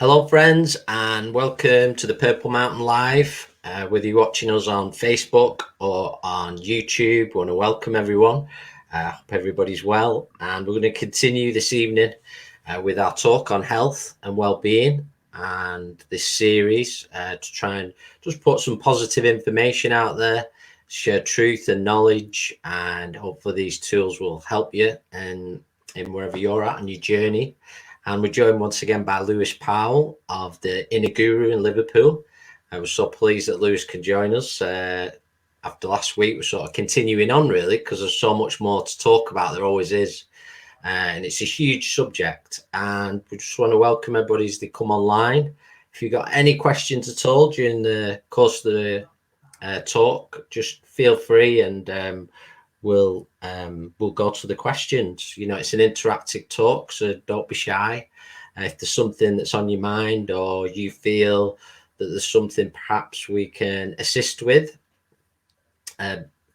Hello, friends, and welcome to the Purple Mountain Live. Whether you're watching us on Facebook or on YouTube, we want to welcome everyone. Hope everybody's well, and we're going to continue this evening with our talk on health and well-being, and this series to try and just put some positive information out there, share truth and knowledge, and hopefully these tools will help you in wherever you're at on your journey. And we're joined once again by Lewis Powell of the Inner Guru in Liverpool. I was so pleased that Lewis can join us. After last week, we're sort of continuing on, really, because there's so much more to talk about. There always is. And it's a huge subject. And we just want to welcome everybody as they come online. If you've got any questions at all during the course of the talk, just feel free and we'll go to the questions. You know, it's an interactive talk, so don't be shy. If there's something that's on your mind, or you feel that there's something perhaps we can assist with,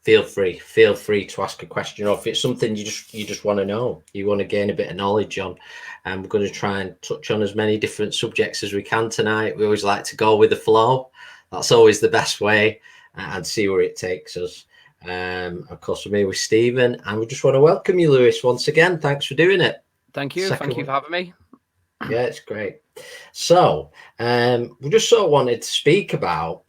feel free to ask a question. Or if it's something you just want to know, you want to gain a bit of knowledge on, and we're going to try and touch on as many different subjects as we can tonight. We always like to go with the flow. That's always the best way, and see where it takes us. Of course, we're here with Stephen, and we just want to welcome you, Lewis, once again. Thanks for doing it. Thank you. Thank you for having me. Yeah, it's great. So we just sort of wanted to speak about,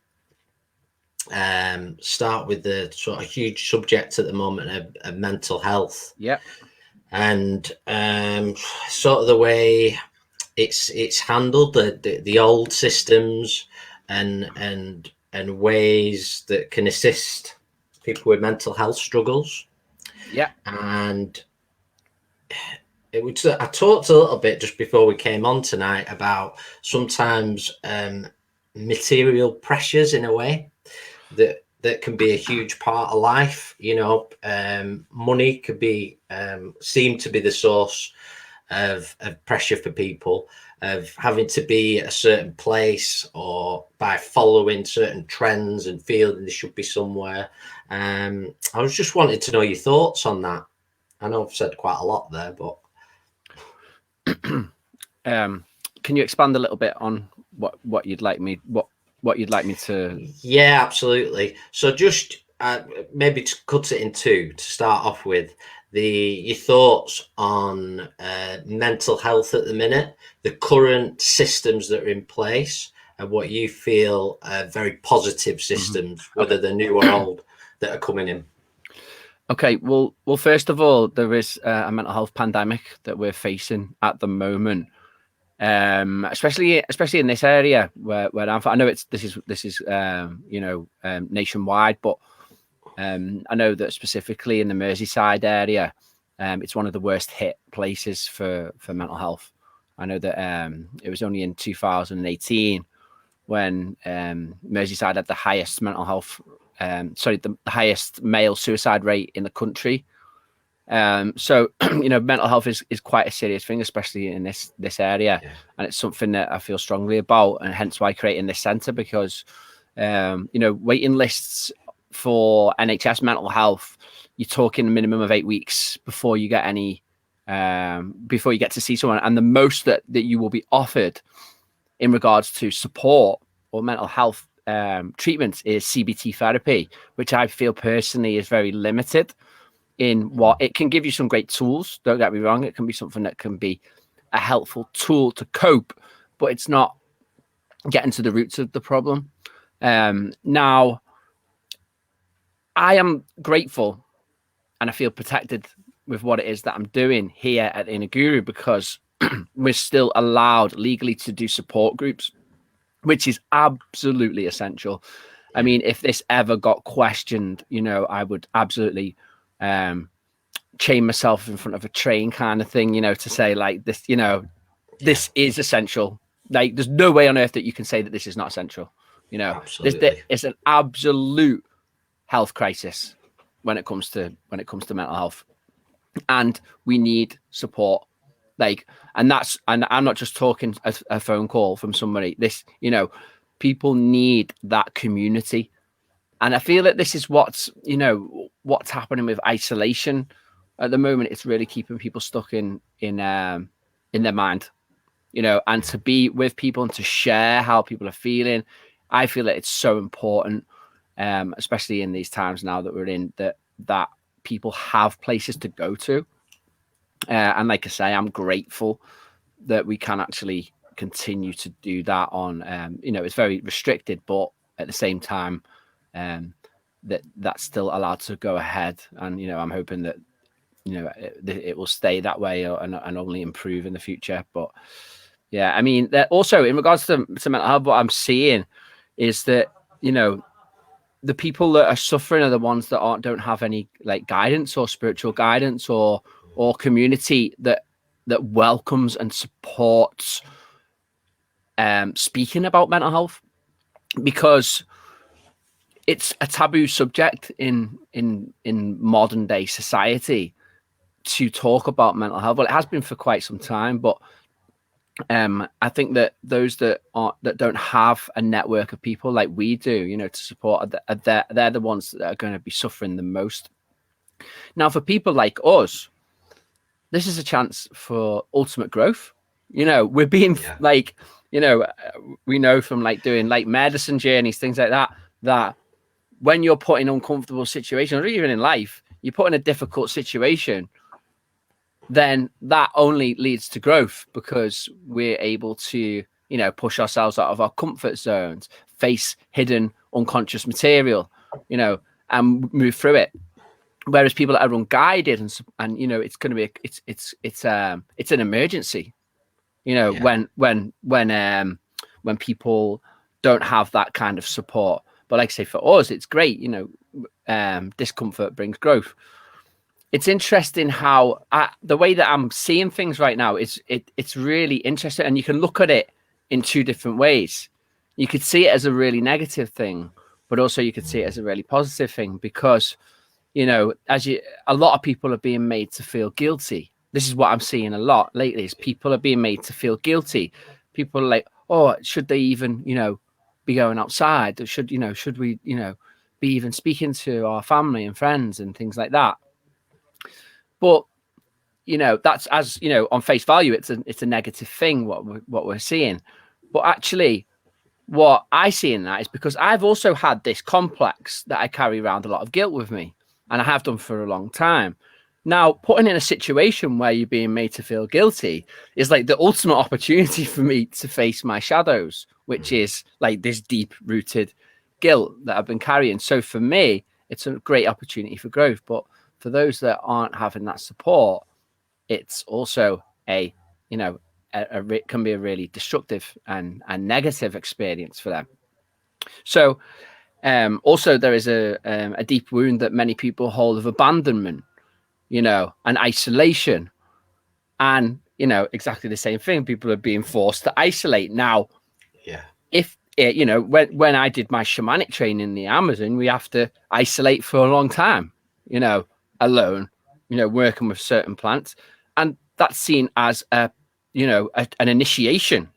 start with the sort of huge subject at the moment of mental health. Yeah. And sort of the way it's handled, the old systems and ways that can assist people with mental health struggles. Yeah. And I talked a little bit just before we came on tonight about sometimes material pressures, in a way, that can be a huge part of life. You know, money could be seem to be the source of pressure for people, of having to be at a certain place, or by following certain trends and feeling they should be somewhere. I was just wanted to know your thoughts on that. I know I've said quite a lot there, but can you expand a little bit on what you'd like me to? Yeah, absolutely. So just maybe to cut it in two, to start off with, your thoughts on mental health at the minute, the current systems that are in place, and what you feel are very positive systems, whether they're new or old, that are coming in. Okay, well, first of all, there is a mental health pandemic that we're facing at the moment, especially in this area where I know this is nationwide, but I know that specifically in the Merseyside area, it's one of the worst hit places for mental health. I know that it was only in 2018 when Merseyside had the highest mental health, the highest male suicide rate in the country. So mental health is quite a serious thing, especially in this area, and it's something that I feel strongly about, and hence why creating this centre, because waiting lists for NHS mental health, you're talking a minimum of 8 weeks before you get to see someone, and the most that you will be offered in regards to support or mental health treatments is CBT therapy, which I feel personally is very limited in what it can give you. Some great tools, don't get me wrong, it can be something that can be a helpful tool to cope, but it's not getting to the roots of the problem. Now, I am grateful and I feel protected with what it is that I'm doing here at Inner Guru, because we're still allowed legally to do support groups, which is absolutely essential. I mean, if this ever got questioned, I would absolutely chain myself in front of a train kind of thing, to say like this, this is essential. Like, there's no way on earth that you can say that this is not essential. It's an absolute health crisis when it comes to mental health, and we need support. And I'm not just talking a phone call from somebody. People need that community, and I feel that this is what's happening with isolation at the moment. It's really keeping people stuck in their mind. and to be with people and to share how people are feeling. I feel that it's so important, especially in these times now that we're in, that people have places to go to. And like I say, I'm grateful that we can actually continue to do that on, it's very restricted, but at the same time, that's still allowed to go ahead. And, I'm hoping that, it will stay that way and only improve in the future. But yeah, I mean, also in regards to mental health, what I'm seeing is that, the people that are suffering are the ones that don't have any like guidance or spiritual guidance or community that welcomes and supports speaking about mental health, because it's a taboo subject in modern day society to talk about mental health. Well, it has been for quite some time, but I think that those that don't have a network of people like we do, to support, they're the ones that are going to be suffering the most. Now, for people like us, this is a chance for ultimate growth. We're being we know from like doing like medicine journeys, things like that when you're put in uncomfortable situations, or even in life, you're put in a difficult situation, then that only leads to growth, because we're able to, push ourselves out of our comfort zones, face hidden unconscious material, and move through it. Whereas people that are unguided and it's going to be it's an emergency, when people don't have that kind of support. But like I say, for us, it's great. Discomfort brings growth. It's interesting how the way that I'm seeing things right now is it's really interesting, and you can look at it in two different ways. You could see it as a really negative thing, but also you could see it as a really positive thing, because a lot of people are being made to feel guilty. This is what I'm seeing a lot lately, is people are being made to feel guilty. People are like, oh, should they even, be going outside? Or should we, be even speaking to our family and friends and things like that? But, that's, as, on face value, it's a negative thing, what we're seeing. But actually, what I see in that is because I've also had this complex that I carry around a lot of guilt with me, and I have done for a long time. Now, putting in a situation where you're being made to feel guilty is like the ultimate opportunity for me to face my shadows, which is like this deep-rooted guilt that I've been carrying. So for me, it's a great opportunity for growth. But for those that aren't having that support, it's also can be a really destructive and negative experience for them. So also there is a deep wound that many people hold of abandonment, and isolation, and exactly the same thing. People are being forced to isolate now. Yeah. If when I did my shamanic training in the Amazon, we have to isolate for a long time, alone, working with certain plants, and that's seen as an initiation.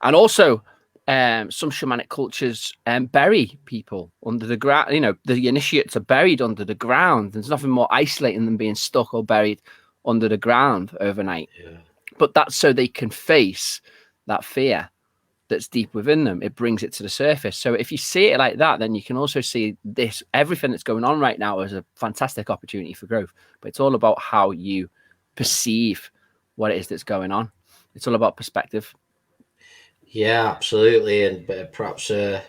And also some shamanic cultures bury people under the ground. The initiates are buried under the ground. There's nothing more isolating than being stuck or buried under the ground overnight. Yeah. But that's so they can face that fear that's deep within them. It brings it to the surface. So if you see it like that, then you can also see everything that's going on right now as a fantastic opportunity for growth. But it's all about how you perceive what it is that's going on. It's all about perspective. Yeah, absolutely. And perhaps a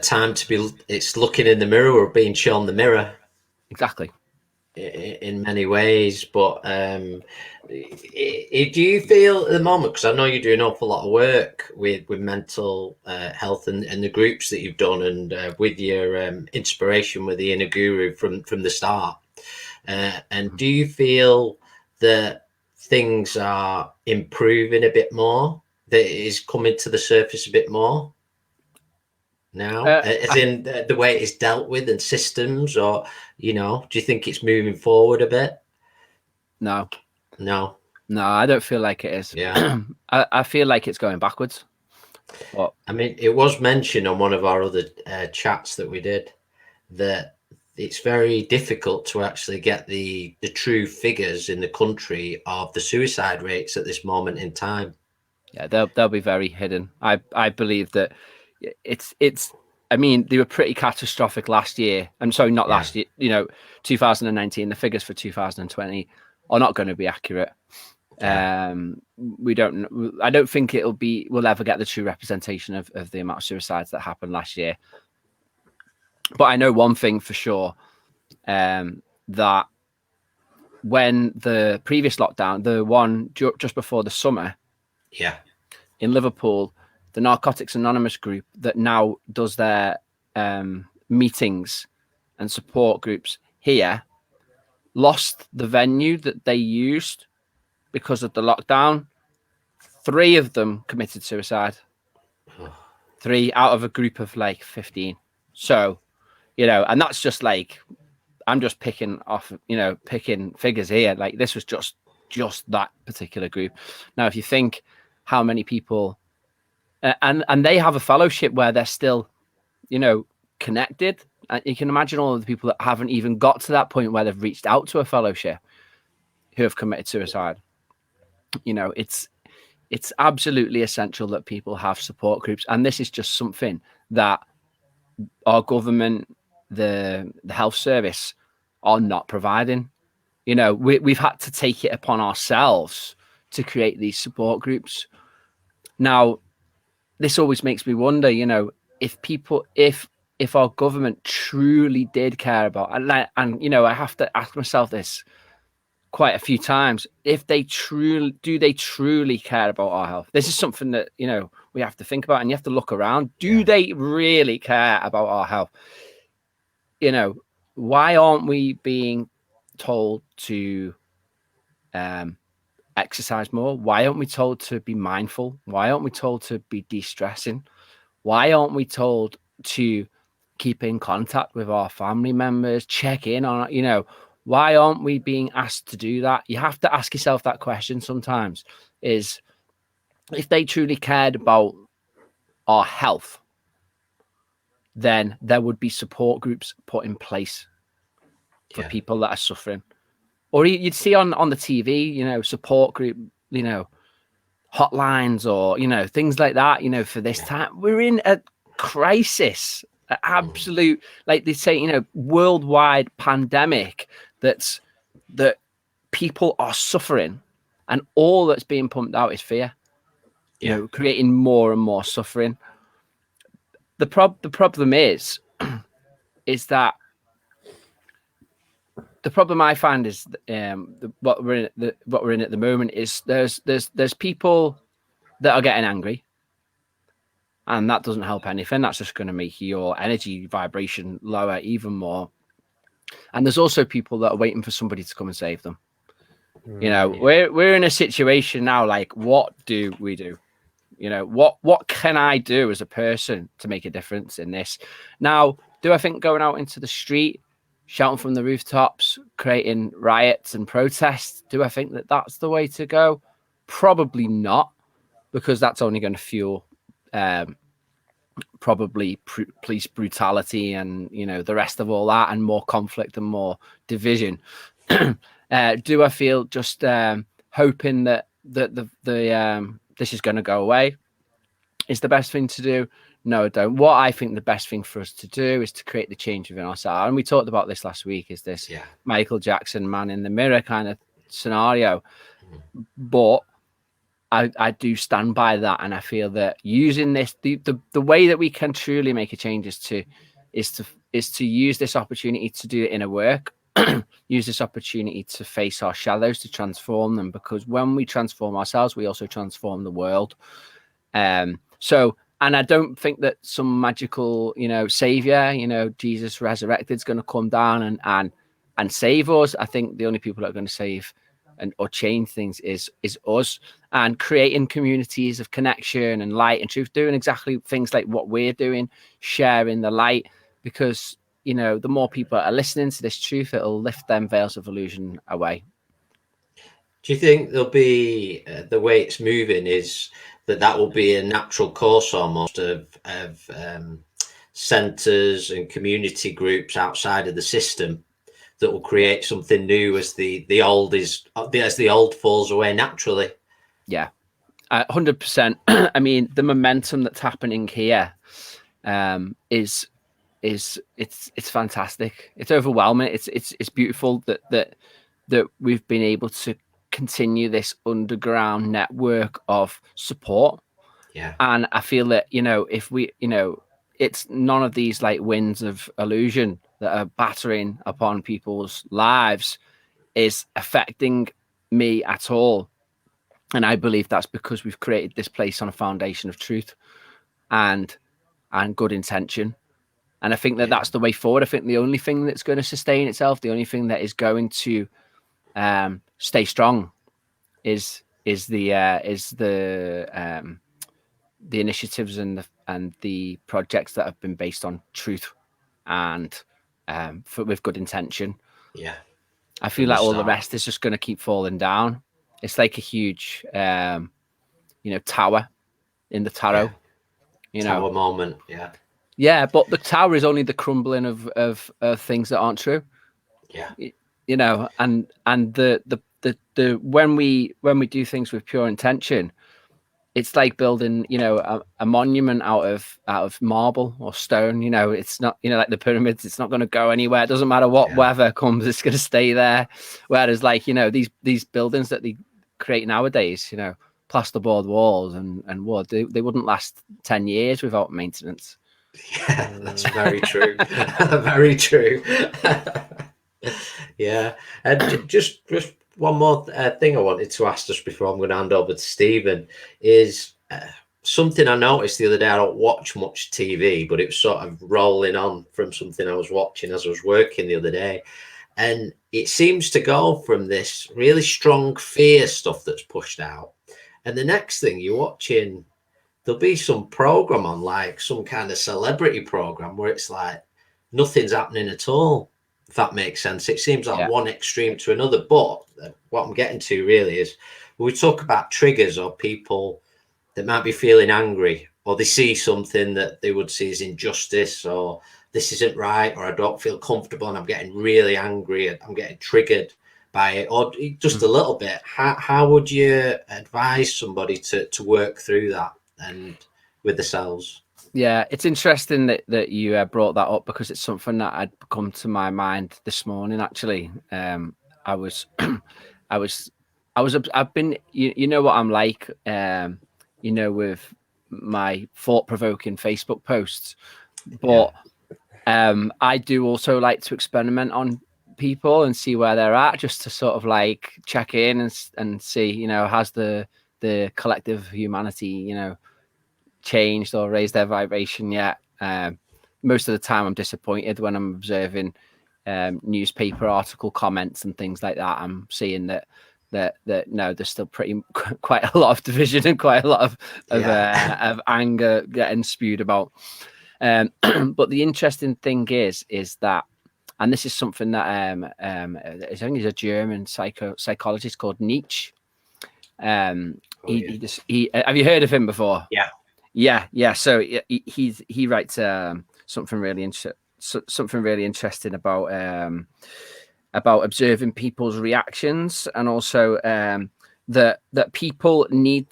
time to be, it's looking in the mirror or being shown the mirror. Exactly. In many ways. But do you feel at the moment, because I know you're doing an awful lot of work with mental health and the groups that you've done, and with your inspiration with the inner guru from the start, and do you feel that things are improving a bit more, that it is coming to the surface a bit more now, as in the way it is dealt with and systems, or do you think it's moving forward a bit? No, I don't feel like it is. Yeah. I feel like it's going backwards. But I mean, it was mentioned on one of our other chats that we did that it's very difficult to actually get the true figures in the country of the suicide rates at this moment in time. Yeah, they'll be very hidden. I believe that it's. I mean, they were pretty catastrophic last year. I'm sorry, not Yeah. last year. 2019. The figures for 2020 are not going to be accurate. Yeah. We don't. I don't think we'll ever get the true representation of the amount of suicides that happened last year. But I know one thing for sure, that when the previous lockdown, the one just before the summer, Yeah. in Liverpool, the Narcotics Anonymous group that now does their meetings and support groups here lost the venue that they used because of the lockdown. 3 of them committed suicide. 3 out of a group of like 15. So, and that's just like, I'm just picking figures here. Like, this was just that particular group. Now, if you think how many people, and they have a fellowship where they're still, connected. And you can imagine all of the people that haven't even got to that point where they've reached out to a fellowship who have committed suicide. It's absolutely essential that people have support groups. And this is just something that our government, the health service, are not providing. We've had to take it upon ourselves to create these support groups. Now, this always makes me wonder, if our government truly did care about, and I have to ask myself this quite a few times, if they truly care about our health. This is something that, we have to think about, and you have to look around. Do they really care about our health? Why aren't we being told to exercise more? Why aren't we told to be mindful? Why aren't we told to be de-stressing? Why aren't we told to keep in contact with our family members, check in on, why aren't we being asked to do that? You have to ask yourself that question sometimes, is if they truly cared about our health, then there would be support groups put in place for people that are suffering. Or you'd see on the TV, support group, hotlines or, things like that, for this time. We're in a crisis, an absolute, like they say, worldwide pandemic that people are suffering, and all that's being pumped out is fear, creating more and more suffering. The problem is that the problem I find is what we're in at the moment is there's people that are getting angry, and that doesn't help anything. That's just going to make your energy vibration lower even more. And there's also people that are waiting for somebody to come and save them. We're in a situation now, like, what do we do? What can I do as a person to make a difference in this? Now, do I think going out into the street, shouting from the rooftops, creating riots and protests, do I think that that's the way to go? Probably not, because that's only going to fuel probably police brutality and, the rest of all that, and more conflict and more division. Do I feel just hoping that this is going to go away is the best thing to do? No, I don't. What I think the best thing for us to do is to create the change within ourselves. And we talked about this last week, is this Michael Jackson man in the mirror kind of scenario. But I do stand by that. And I feel that using this, the way that we can truly make a change is to use this opportunity to do it inner work. Use this opportunity to face our shadows, to transform them, because when we transform ourselves, we also transform the world. And I don't think that some magical, savior, Jesus resurrected, is going to come down and save us. I think the only people that are going to save or change things is us, and creating communities of connection and light and truth, doing exactly things like what we're doing, sharing the light, because the more people are listening to this truth, it'll lift them veils of illusion away. Do you think there'll be the way it's moving is that will be a natural course almost of centres and community groups outside of the system that will create something new as the old falls away naturally? Yeah, 100%. I mean, the momentum that's happening here is it's fantastic. It's overwhelming. It's beautiful that we've been able to continue this underground network of support. Yeah. And I feel that, if we, it's none of these like winds of illusion that are battering upon people's lives is affecting me at all. And I believe that's because we've created this place on a foundation of truth and good intention. And I think that that's the way forward. I think the only thing that's going to sustain itself, the only thing that is going to stay strong is the initiatives and the projects that have been based on truth and with good intention. Yeah. I feel like all the rest is just going to keep falling down. It's like a huge, tower in the tarot. Tower moment. Yeah. Yeah, but the tower is only the crumbling of things that aren't true. Yeah. And the when we do things with pure intention, it's like building, a monument out of marble or stone. It's not, like the pyramids, it's not going to go anywhere. It doesn't matter what weather comes, it's going to stay there. Whereas like, these buildings that they create nowadays, plasterboard walls and wood, they wouldn't last 10 years without maintenance. Yeah, that's very true. Very true. Yeah. And just one more thing I wanted to ask just before I'm going to hand over to Stephen is something I noticed the other day. I don't watch much TV, but it was sort of rolling on from something I was watching as I was working the other day. And it seems to go from this really strong fear stuff that's pushed out. And the next thing you're watching, there'll be some program on, like some kind of celebrity program where it's like nothing's happening at all, if that makes sense. It seems like one extreme to another. But what I'm getting to really is when we talk about triggers or people that might be feeling angry or they see something that they would see as injustice or this isn't right or I don't feel comfortable and I'm getting really angry and I'm getting triggered by it, or just a little bit. How would you advise somebody to work through that and with themselves? Yeah, it's interesting that you brought that up because it's something that had come to my mind this morning. Actually, I've been, you know what I'm like, with my thought-provoking Facebook posts, but I do also like to experiment on people and see where they're at, just to sort of like check in and see, has the collective humanity, changed or raised their vibration yet. Most of the time I'm disappointed when I'm observing newspaper article comments and things like that. I'm seeing that no, there's still quite a lot of division and quite a lot of anger getting spewed about. But the interesting thing is that, and this is something that I think he's a German psychologist called Nietzsche. Have you heard of him before? Yeah. So he writes something really interesting about observing people's reactions, and also that people need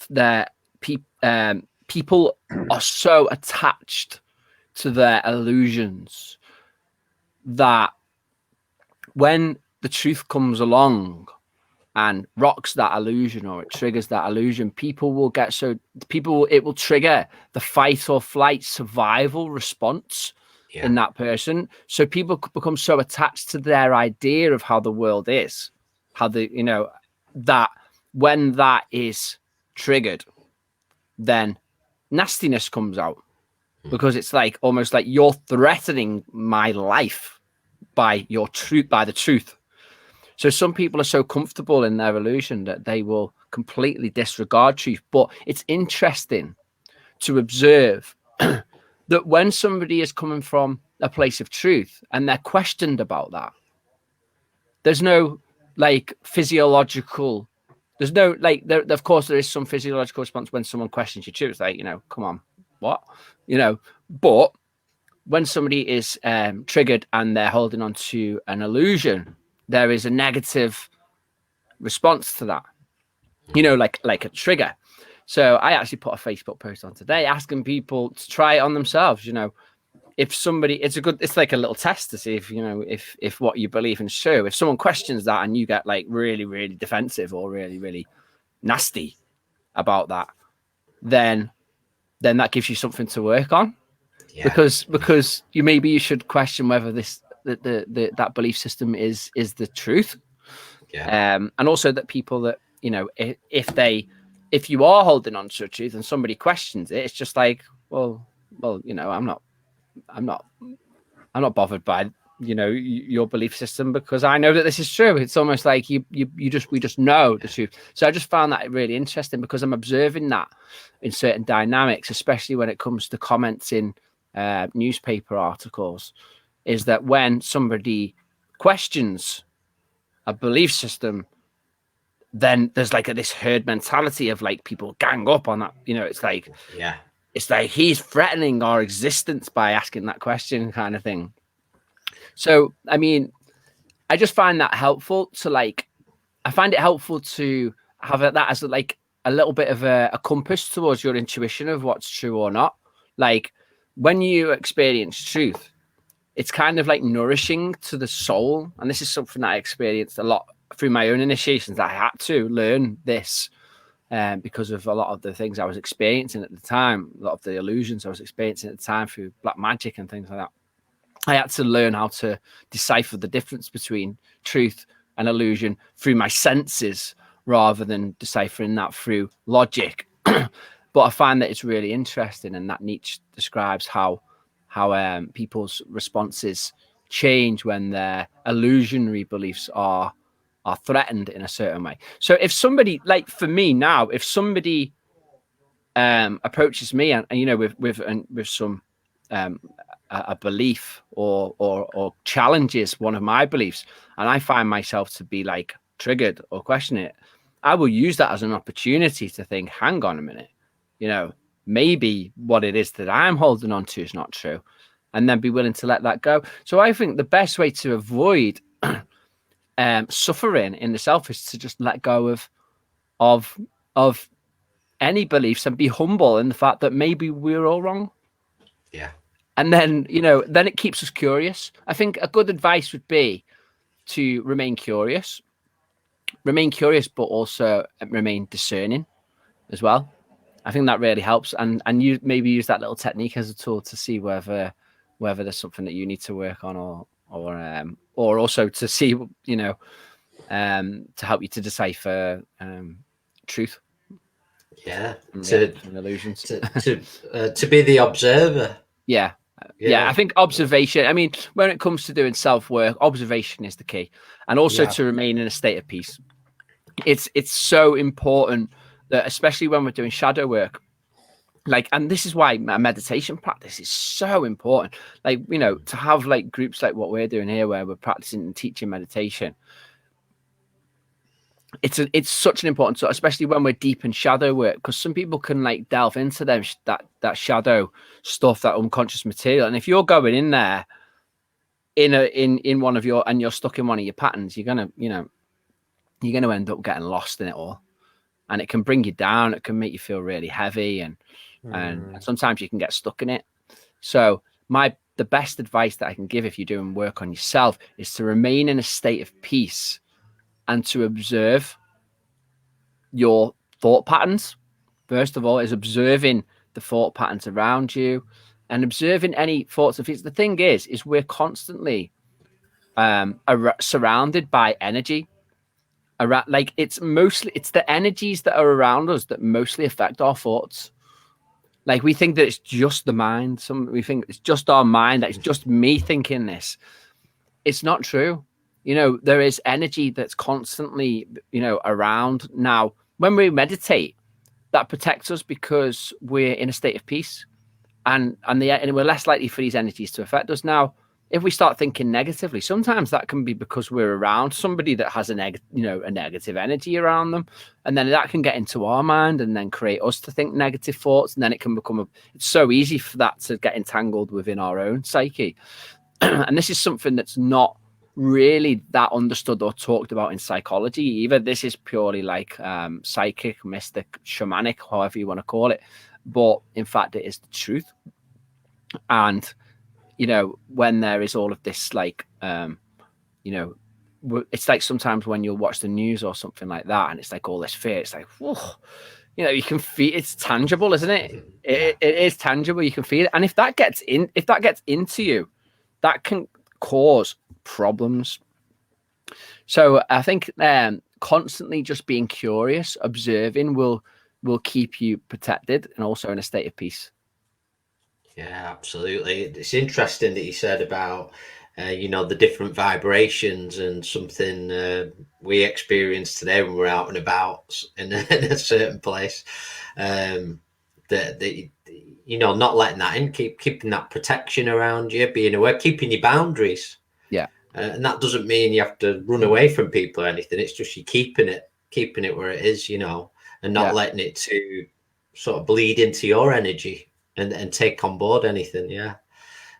people are so attached to their illusions that when the truth comes along and rocks that illusion or it triggers that illusion, it will trigger the fight or flight survival response in that person. So people become so attached to their idea of how the world is, that when that is triggered, then nastiness comes out, because it's like almost like you're threatening my life by the truth. So some people are so comfortable in their illusion that they will completely disregard truth. But it's interesting to observe that when somebody is coming from a place of truth and they're questioned about that, there's no like physiological, there's no like, of course there is some physiological response when someone questions your truth, like, come on, what, but when somebody is triggered and they're holding on to an illusion, there is a negative response to that, like a trigger. So I actually put a Facebook post on today asking people to try it on themselves. If somebody, it's like a little test to see if, if what you believe in is true. If someone questions that and you get like really, really defensive or really, really nasty about that, then that gives you something to work on. Yeah. Because you should question whether that belief system is the truth. Yeah. And also that people that, if you are holding on to a truth and somebody questions it, it's just like, well, I'm not bothered by your belief system because I know that this is true. It's almost like we just know the truth. So I just found that really interesting because I'm observing that in certain dynamics, especially when it comes to comments in newspaper articles, is that when somebody questions a belief system, then there's like this herd mentality of like people gang up on that. It's like, yeah, it's like he's threatening our existence by asking that question, kind of thing. So, I mean, I just find that helpful I find it helpful to have that as like a little bit of a compass towards your intuition of what's true or not. Like when you experience truth, it's kind of like nourishing to the soul. And this is something that I experienced a lot through my own initiations. I had to learn this because of a lot of the things I was experiencing at the time, a lot of the illusions I was experiencing at the time through black magic and things like that. I had to learn how to decipher the difference between truth and illusion through my senses rather than deciphering that through logic. But I find that it's really interesting, and that Nietzsche describes how people's responses change when their illusionary beliefs are threatened in a certain way. So if somebody, like for me now, if somebody approaches me and with some a belief or challenges one of my beliefs, and I find myself to be like triggered or question it, I will use that as an opportunity to think, hang on a minute, maybe what it is that I'm holding on to is not true, and then be willing to let that go. So I think the best way to avoid suffering in the self is to just let go of any beliefs and be humble in the fact that maybe we're all wrong. Yeah. And then, then it keeps us curious. I think a good advice would be to remain curious, but also remain discerning as well. I think that really helps. And you maybe use that little technique as a tool to see whether there's something that you need to work on or also to see, to help you to decipher truth. Yeah. Illusions. To be the observer. Yeah. I think observation, I mean, when it comes to doing self-work, observation is the key. And also to remain in a state of peace. It's so important that, especially when we're doing shadow work, and this is why a meditation practice is so important. To have like groups like what we're doing here, where we're practicing and teaching meditation. It's such an important, so especially when we're deep in shadow work, because some people can delve into them that shadow stuff, that unconscious material, and if you're going in there in one of your, and you're stuck in one of your patterns, you're gonna end up getting lost in it all, and it can bring you down. It can make you feel really heavy, and sometimes you can get stuck in it. So the best advice that I can give if you're doing work on yourself is to remain in a state of peace and to observe your thought patterns. First of all, is observing the thought patterns around you and observing any thoughts of it. The thing is we're constantly surrounded by energy. It's the energies that are around us that mostly affect our thoughts. We think that it's just the mind. We think it's just our mind, that it's just me thinking this. It's not true. There is energy that's constantly, around. Now, when we meditate, that protects us because we're in a state of peace, and we're less likely for these energies to affect us. Now, if we start thinking negatively, sometimes that can be because we're around somebody that has a negative energy around them, and then that can get into our mind and then create us to think negative thoughts, and then it can become it's so easy for that to get entangled within our own psyche. And this is something that's not really that understood or talked about in psychology either. This is purely like psychic, mystic, shamanic, however you want to call it. But in fact, it is the truth. And, you know, when there is all of this, like, you know, it's like sometimes when you'll watch the news or something like that, and it's like all this fear, it's like, whoa, you know, you can feel it's tangible, isn't it? It is tangible. You can feel it. And if that gets into you, that can cause problems. So I think constantly just being curious, observing will keep you protected and also in a state of peace. Yeah, absolutely. It's interesting that you said about you know, the different vibrations, and something we experienced today when we're out and about in a certain place. That you know, not letting that in, keeping that protection around you, being aware, keeping your boundaries. Yeah. And that doesn't mean you have to run away from people or anything. It's just you keeping it where it is, you know, and not letting it to sort of bleed into your energy and take on board anything. Yeah.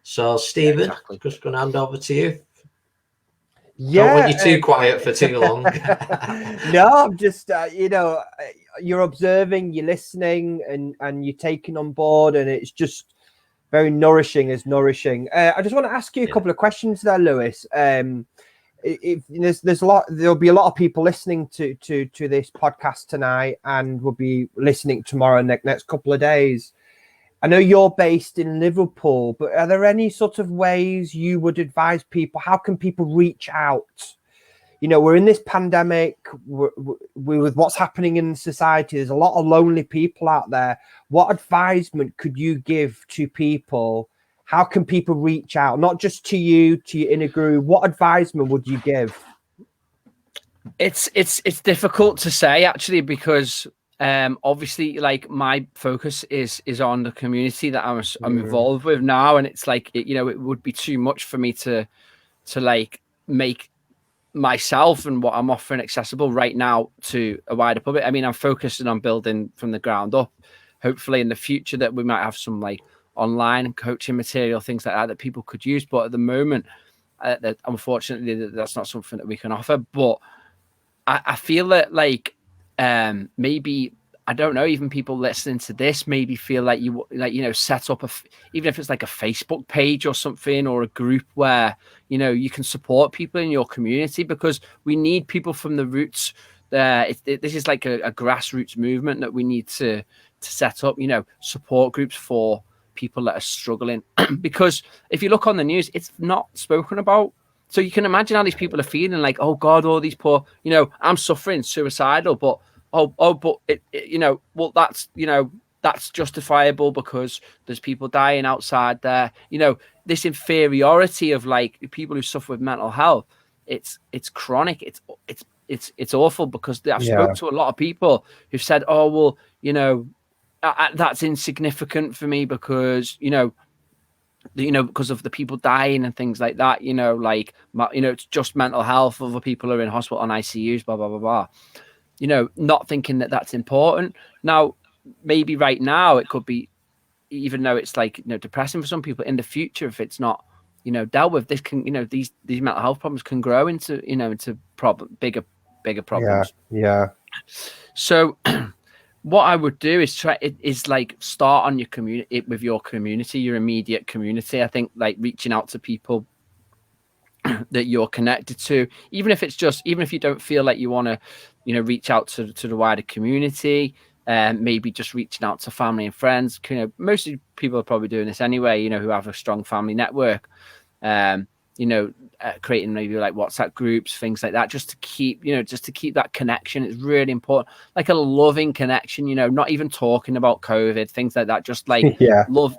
So, Stephen, Exactly. just going to hand over to you. Yeah, don't want you too quiet for too long. No, I'm just, you know, you're observing, you're listening, and you're taking on board, and it's just very nourishing. I just want to ask you a couple of questions there, Lewis. If there's a lot, there'll be a lot of people listening to this podcast tonight, and will be listening tomorrow and next couple of days. I know you're based in Liverpool, but are there any sort of ways you would advise people? How can people reach out? You know, we're in this pandemic, with what's happening in society. There's a lot of lonely people out there. What advisement could you give to people? How can people reach out? Not just to you, to your inner group. What advisement would you give? It's difficult to say, actually, because obviously, like, my focus is on the community that I'm involved with now, and it's like, you know, it would be too much for me to like make myself and what I'm offering accessible right now to a wider public. I mean, I'm focusing on building from the ground up. Hopefully in the future that we might have some like online and coaching material, things like that people could use, but at the moment unfortunately that's not something that we can offer. But I feel that, like, maybe, I don't know, even people listening to this maybe feel like you know, set up even if it's like a Facebook page or something, or a group where, you know, you can support people in your community, because we need people from the roots. This is like a grassroots movement that we need to set up, you know, support groups for people that are struggling. Because if you look on the news, it's not spoken about. So you can imagine how these people are feeling, like, oh God, all these poor, you know, I'm suffering, suicidal, but but it, you know, well, that's, you know, that's justifiable because there's people dying outside there. You know, this inferiority of, like, people who suffer with mental health, it's chronic. It's awful, because I've spoke to a lot of people who've said, oh, well, you know, that's insignificant for me because, you know, because of the people dying and things like that, you know, like, you know, it's just mental health. Other people are in hospital on ICUs, blah, blah, blah, blah. You know, not thinking that that's important. Now, maybe right now it could be, even though it's, like, you know, depressing for some people, in the future, if it's not, you know, dealt with, this can, you know, these mental health problems can grow into, you know, into bigger problems. Yeah. So what I would do is like start on your community, with your community, your immediate community. I think, like, reaching out to people that you're connected to, even if you don't feel like you want to, you know, reach out to the wider community, maybe just reaching out to family and friends. You know, most of people are probably doing this anyway, you know, who have a strong family network, you know, creating maybe like WhatsApp groups, things like that, just to keep that connection. It's really important, like a loving connection, you know, not even talking about COVID, things like that, just like love,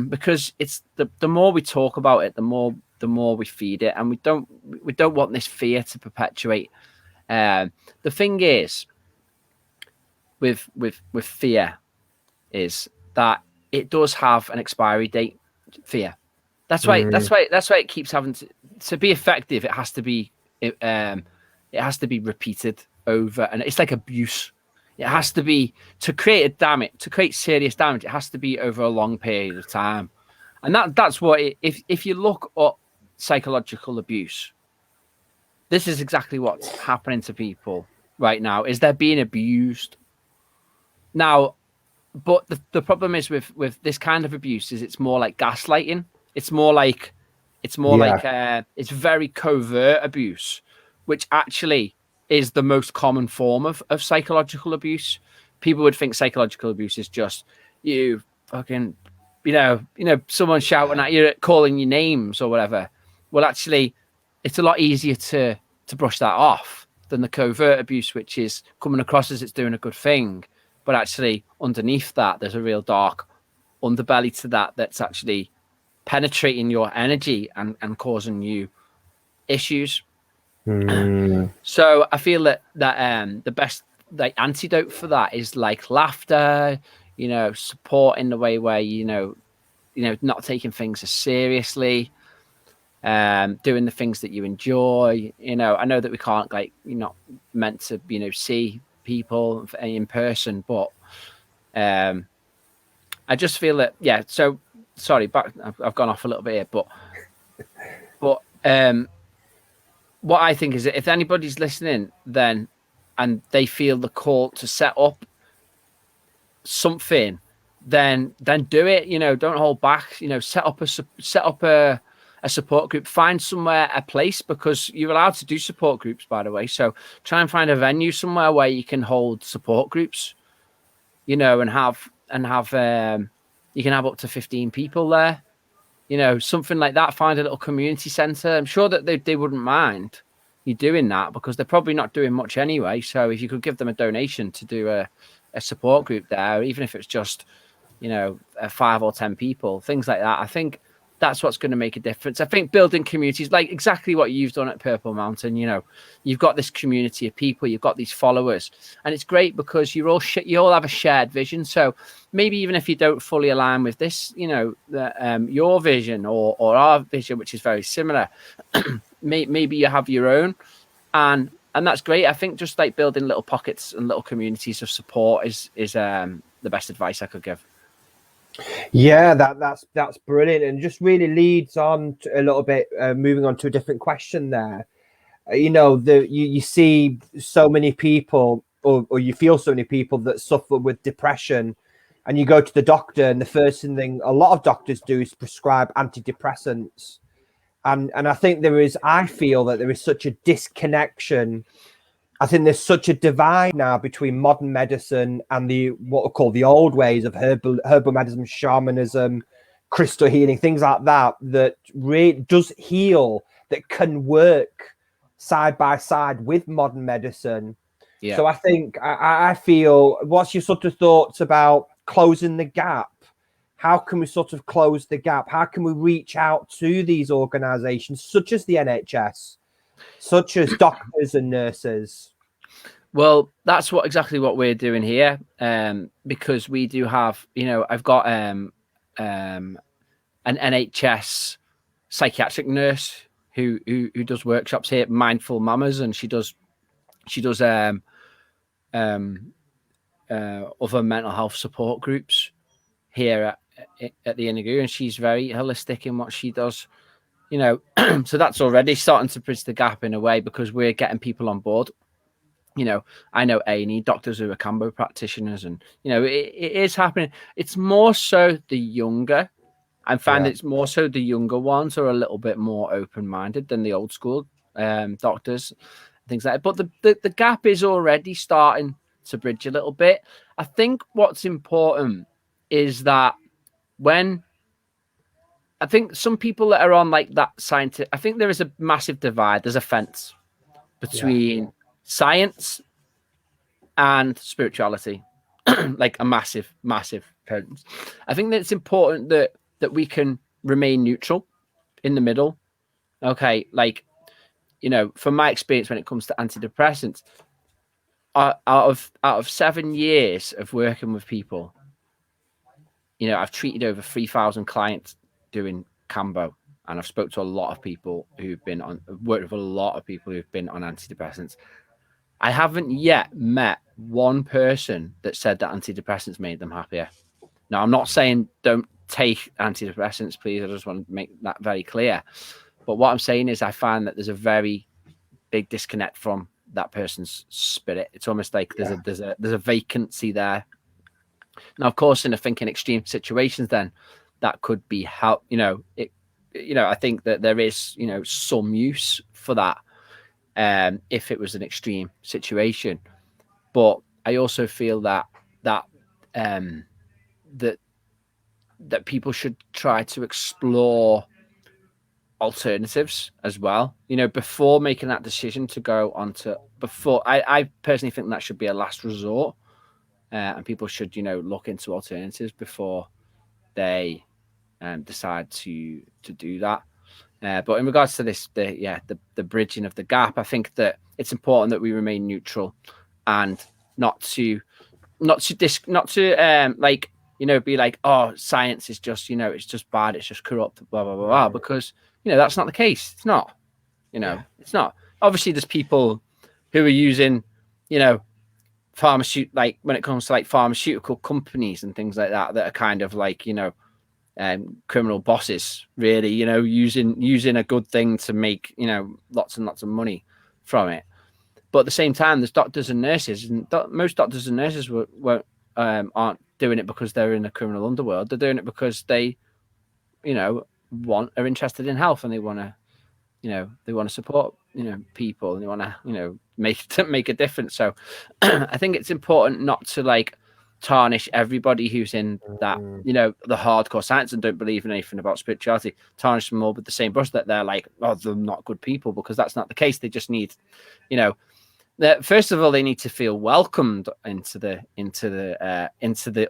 because it's the more we talk about it, the more we feed it, and we don't want this fear to perpetuate. The thing is with fear is that it does have an expiry date. Fear. That's why it keeps having to be effective. It has to be repeated over, and it's like abuse. It has to be, to create serious damage. It has to be over a long period of time, and that's what if you look at psychological abuse, this is exactly what's happening to people right now, is they're being abused. Now, but the problem is with this kind of abuse is it's more like gaslighting. It's very covert abuse, which actually is the most common form of psychological abuse. People would think psychological abuse is just you fucking, someone shouting at you, calling you names or whatever. Well, actually, it's a lot easier to brush that off than the covert abuse, which is coming across as it's doing a good thing. But actually, underneath that, there's a real dark underbelly to that that's actually penetrating your energy and causing you issues. So I feel that the best antidote for that is like laughter, support in the way where not taking things as seriously, doing the things that you enjoy. I know that we can't, like, you're not meant to see people in person, but I just feel that so sorry, but I've gone off a little bit here, but what I think is that if anybody's listening then and they feel the call to set up something, then do it. Don't hold back. Set up a support group. Find somewhere, a place, because you're allowed to do support groups, by the way. So try and find a venue somewhere where you can hold support groups. And have you can have up to 15 people there. Something like that. Find a little community center. I'm sure that they wouldn't mind you doing that, because they're probably not doing much anyway. So if you could give them a donation to do a support group there, even if it's just 5 or 10 people, things like that, I think that's what's going to make a difference. I think building communities, like exactly what you've done at Purple Mountain, you've got this community of people, you've got these followers, and it's great because you all have a shared vision. So maybe even if you don't fully align with this, your vision or our vision, which is very similar, maybe you have your own, and that's great. I think just like building little pockets and little communities of support is the best advice I could give. Yeah, that's brilliant, and just really leads on to a little bit, moving on to a different question there. You see so many people, or you feel so many people that suffer with depression, and you go to the doctor, and the first thing a lot of doctors do is prescribe antidepressants. And I think I feel that there is such a disconnection. I think there's such a divide now between modern medicine and what are called the old ways of herbal medicine, shamanism, crystal healing, things like that really does heal, that can work side by side with modern medicine. Yeah. So I think I feel, what's your sort of thoughts about closing the gap? How can we sort of close the gap? How can we reach out to these organizations such as the NHS, such as doctors and nurses? Well, that's exactly what we're doing here, because we do have, I've got an NHS psychiatric nurse who does workshops here, Mindful Mamas, and she does other mental health support groups here at the Inigo, and she's very holistic in what she does. So that's already starting to bridge the gap in a way, because we're getting people on board. I know A&E doctors who are Kambo practitioners, and it is happening. It's more so the younger. I find it's more so the younger ones are a little bit more open-minded than the old school doctors, things like that. But the gap is already starting to bridge a little bit. I think what's important is that I think some people that are on like that scientific, I think there is a massive divide. There's a fence between science and spirituality, like a massive fence. I think that it's important that we can remain neutral in the middle. Okay, like, from my experience when it comes to antidepressants, out of 7 years of working with people, I've treated over 3,000 clients doing Kambo, and I've spoke to a lot of people worked with a lot of people who've been on antidepressants. I haven't yet met one person that said that antidepressants made them happier. Now, I'm not saying don't take antidepressants, please. I just want to make that very clear. But what I'm saying is I find that there's a very big disconnect from that person's spirit. It's almost like there's a vacancy there. Now, of course, in extreme situations, then that could be how, I think that there is, some use for that if it was an extreme situation. But I also feel that people should try to explore alternatives as well, before making that decision to go on to I personally think that should be a last resort, and people should look into alternatives before they decide to do that. But in regards to this, the bridging of the gap, I think that it's important that we remain neutral and not to be like, oh, science is just, it's just bad, it's just corrupt, blah, blah, blah, blah, because, that's not the case. It's not, it's not. Obviously, there's people who are using, like when it comes to like pharmaceutical companies and things like that are kind of like, criminal bosses, really, using a good thing to make, lots and lots of money from it. But at the same time, there's doctors and nurses, and most doctors and nurses aren't doing it because they're in the criminal underworld. They're doing it because they, are interested in health, and they want to, support, people, and they want to, make a difference. So I think it's important not to like tarnish everybody who's in that, the hardcore science and don't believe in anything about spirituality, tarnish them all with the same brush that they're like, oh, they're not good people, because that's not the case. They just need, first of all, they need to feel welcomed into the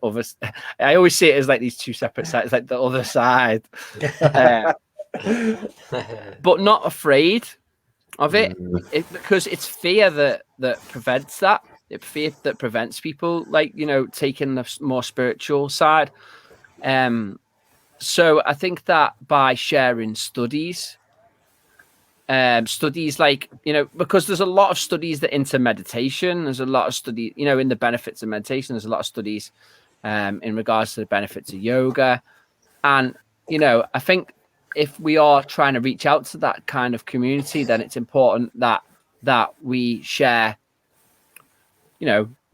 other. I always see it as like these two separate sides, like the other side, but not afraid of it, because it's fear that prevents that. It's fear that prevents people like taking the more spiritual side. So I think that by sharing studies like, because there's a lot of studies that into meditation, there's a lot of study, in the benefits of meditation, there's a lot of studies in regards to the benefits of yoga. And, I think if we are trying to reach out to that kind of community, then it's important that we share,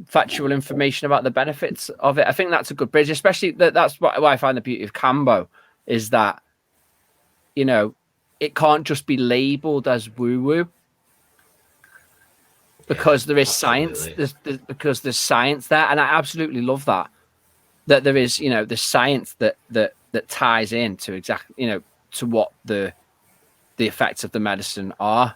factual information about the benefits of it. I think that's a good bridge, especially that's why I find the beauty of Kambo is that, it can't just be labeled as woo-woo, because there is science, because there's science there. And I absolutely love that there is, the science that ties into exactly, to what the effects of the medicine are.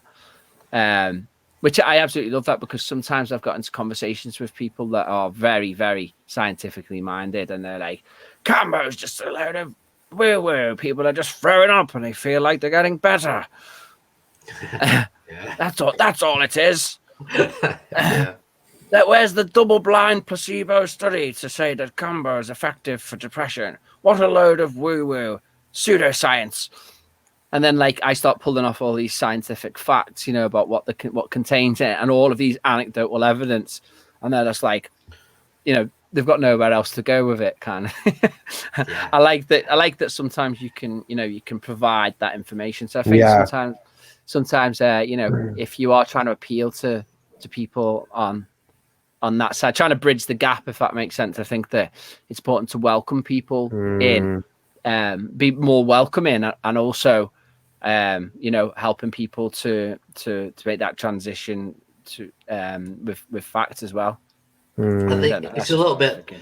Which I absolutely love that, because sometimes I've got into conversations with people that are very, very scientifically minded, and they're like, Kambo is just a load of woo-woo. People are just throwing up and they feel like they're getting better. That's all it is. Where's the double-blind placebo study to say that Kambo is effective for depression? What a load of woo-woo pseudoscience. And then, like, I start pulling off all these scientific facts, about what contains it, and all of these anecdotal evidence, and they're just like, they've got nowhere else to go with it, kind of. I like that sometimes you can, you can provide that information. So I think sometimes, if you are trying to appeal to people on that side, trying to bridge the gap, if that makes sense, I think that it's important to welcome people in, be more welcoming, and also, helping people to make that transition to with facts as well. I think it's a little bit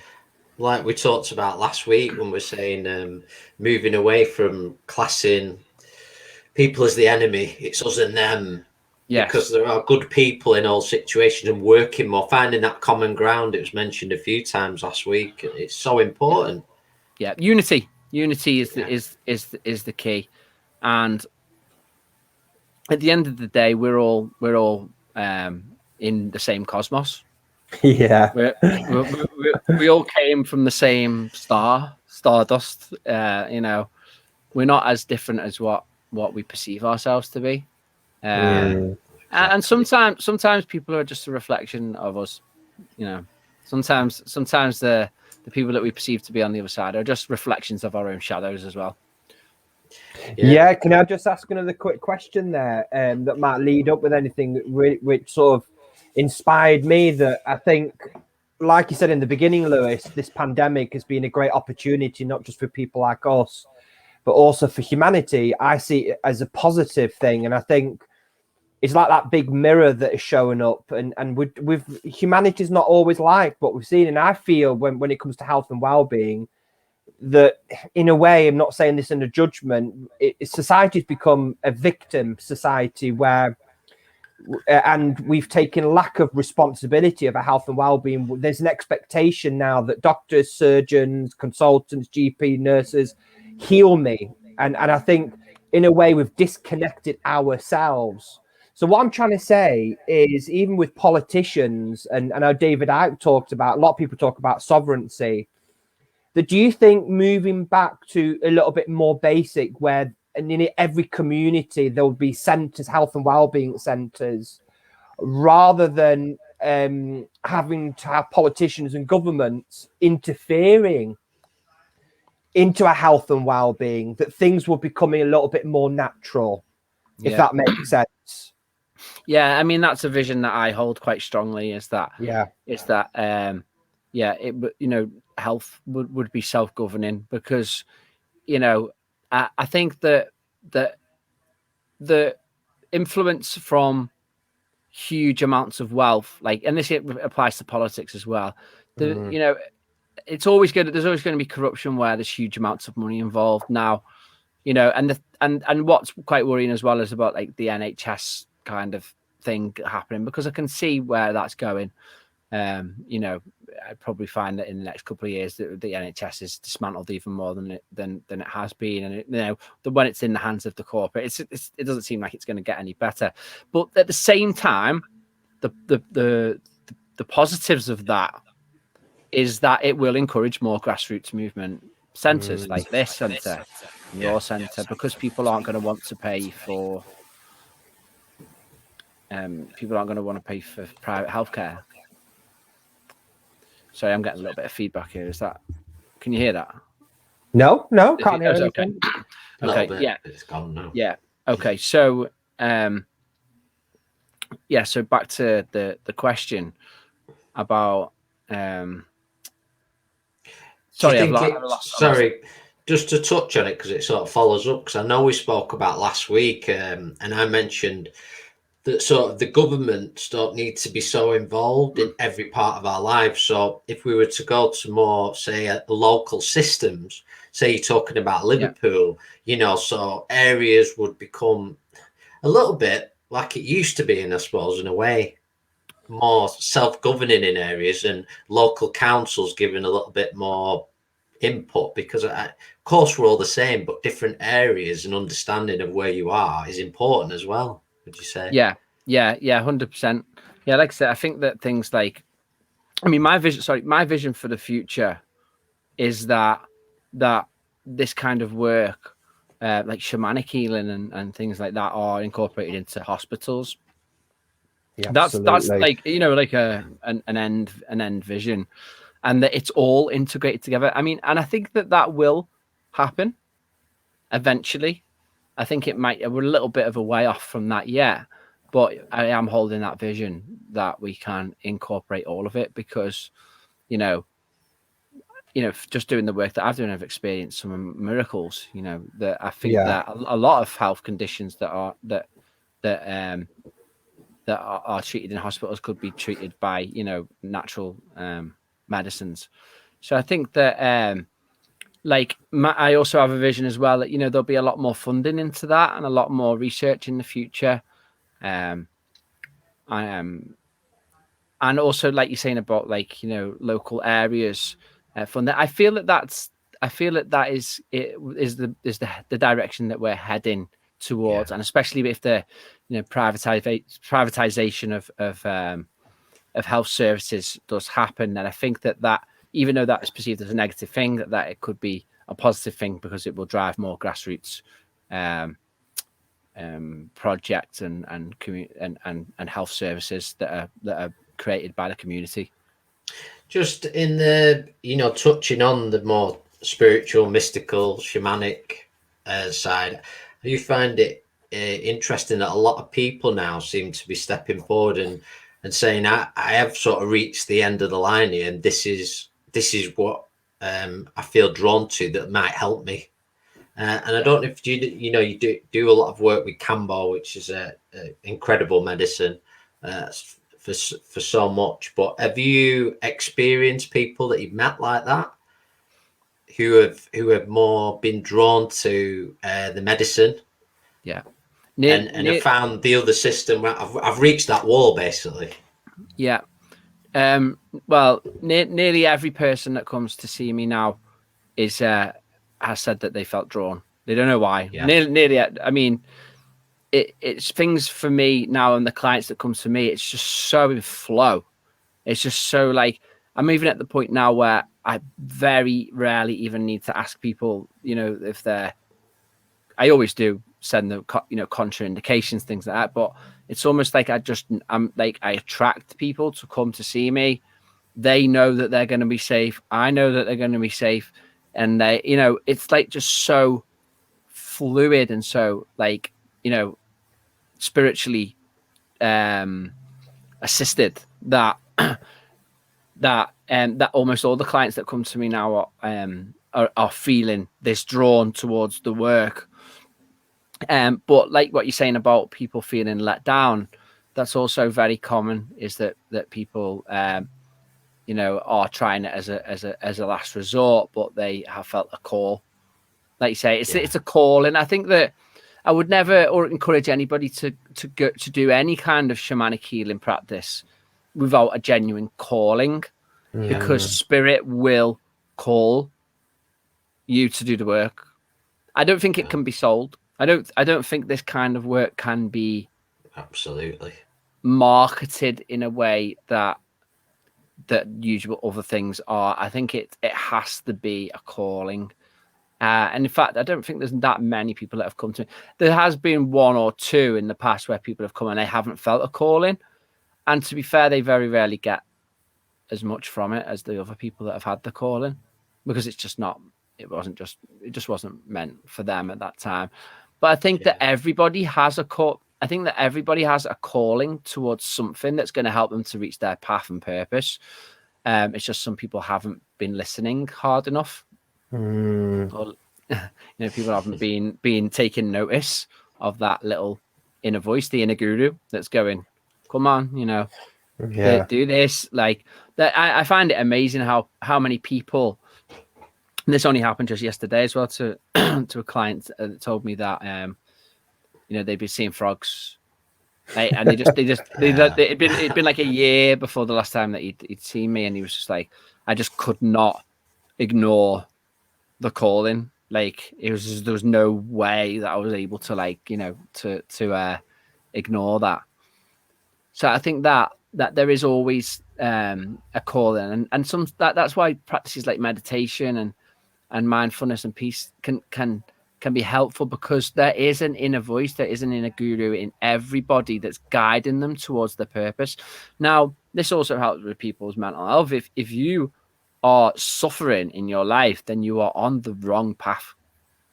like we talked about last week when we're saying moving away from classing people as the enemy. It's us and them. Yes. Because there are good people in all situations, and working more, finding that common ground. It was mentioned a few times last week. It's so important. Yeah, unity is the key, and at the end of the day, we're all in the same cosmos. Yeah, we all came from the same stardust. We're not as different as what we perceive ourselves to be. And sometimes people are just a reflection of us. Sometimes the people that we perceive to be on the other side are just reflections of our own shadows as well. Yeah, can I just ask another quick question there that might lead up with anything which sort of inspired me? That I think, like you said in the beginning, Lewis, this pandemic has been a great opportunity, not just for people like us, but also for humanity. I see it as a positive thing, and I think it's like that big mirror that is showing up, and with humanity's not always like what we've seen. And I feel when it comes to health and well-being, that in a way, I'm not saying this in a judgment, society's become a victim society where, and we've taken lack of responsibility of our health and well-being. There's an expectation now that doctors, surgeons, consultants, GP, nurses heal me. And I think in a way we've disconnected ourselves. So what I'm trying to say is, even with politicians, and I know David Icke talked about, a lot of people talk about sovereignty, that do you think moving back to a little bit more basic, where in every community there will be centres, health and wellbeing centres, rather than having to have politicians and governments interfering into our health and well-being, that things will becoming a little bit more natural, if that makes sense? Yeah, I mean, that's a vision that I hold quite strongly, is that health would be self-governing, because I think that the influence from huge amounts of wealth, like, and this applies to politics as well, it's always good. There's always going to be corruption where there's huge amounts of money involved now, and what's quite worrying as well is about like the NHS kind of thing happening, because I can see where that's going. I'd probably find that in the next couple of years that the NHS is dismantled even more than it has been, and when it's in the hands of the corporate, it doesn't seem like it's going to get any better. But at the same time, the positives of that is that it will encourage more grassroots movement centres like this centre, your centre, because people aren't going to want to pay for private healthcare. Sorry, I'm getting a little bit of feedback here. Can you hear that? No, can't hear anything. Okay, yeah, it's gone now. Yeah, okay. So, so back to the question about. Sorry, just to touch on it, because it sort of follows up, because I know we spoke about last week, and I mentioned that sort of the governments don't need to be so involved in every part of our lives. So if we were to go to more, say, local systems, say you're talking about Liverpool, so areas would become a little bit like it used to be, and I suppose in a way more self-governing in areas, and local councils giving a little bit more input, because of course we're all the same, but different areas and understanding of where you are is important as well. Would you say? Yeah, 100%. Yeah, like I said, I think that things like, my vision for the future is that this kind of work, like shamanic healing and things like that, are incorporated into hospitals. Yeah, that's like, like an end vision, and that it's all integrated together. And I think that will happen eventually. I think we're a little bit of a way off from that yet, but I am holding that vision that we can incorporate all of it, because, just doing the work that I've done, I've experienced some miracles, that I think that a lot of health conditions that are treated in hospitals could be treated by, natural medicines. So I think that, I also have a vision as well that, there'll be a lot more funding into that and a lot more research in the future. And also, like you're saying about, local areas funding, I feel that is the direction that we're heading towards, and especially if the privatization of health services does happen, then I think that even though that is perceived as a negative thing, that it could be a positive thing, because it will drive more grassroots projects and health services that are created by the community. Just in the touching on the more spiritual, mystical, shamanic side, you find it interesting that a lot of people now seem to be stepping forward and saying, I have sort of reached the end of the line here, and this is what I feel drawn to that might help me. And I don't know if you know you do a lot of work with Kambo, which is a incredible medicine for so much. But have you experienced people that you've met like that who have more been drawn to the medicine? Yeah. And have found the other system where I've reached that wall basically. Yeah. Well, nearly every person that comes to see me now has said that they felt drawn. They don't know why. Yeah. Nearly. I mean, it's things for me now, and the clients that come to me, it's just so in flow. It's just so like, I'm even at the point now where I very rarely even need to ask people, you know, if they're. I always do send them, you know, contraindications, things like that. But it's almost like I attract people to come to see me. They know that they're going to be safe. I know that they're going to be safe. And they, you know, it's like just so fluid and so like, you know, spiritually assisted that that almost all the clients that come to me now are feeling this drawn towards the work. But like what you're saying about people feeling let down, that's also very common, is that people you know, are trying it as a last resort, but they have felt a call. Like you say, it's a call. And I think that I would never or encourage anybody to do any kind of shamanic healing practice without a genuine calling, because spirit will call you to do the work. I don't think it can be sold. I don't think this kind of work can be absolutely marketed in a way that usual other things are. I think it has to be a calling. And in fact, I don't think there's that many people that have come to me. There has been one or two in the past where people have come and they haven't felt a calling. And to be fair, they very rarely get as much from it as the other people that have had the calling, because it just wasn't meant for them at that time. But I think that everybody has a call. I think that everybody has a calling towards something that's going to help them to reach their path and purpose. It's just some people haven't been listening hard enough. Or, you know, people haven't been taking notice of that little inner voice, the inner guru that's going, come on, you know, do this. Like that. I find it amazing how many people, and this only happened just yesterday as well to to a client that told me that you know, they'd been seeing frogs, right? And it'd been like a year before the last time that he'd seen me, and he was just like, I just could not ignore the calling. Like there was no way that I was able to, like, you know, to ignore that. So I think that there is always a calling, and some that's why practices like meditation and mindfulness and peace can be helpful, because there is an inner voice, there is an inner guru in everybody that's guiding them towards their purpose. Now, this also helps with people's mental health. If you are suffering in your life, then you are on the wrong path.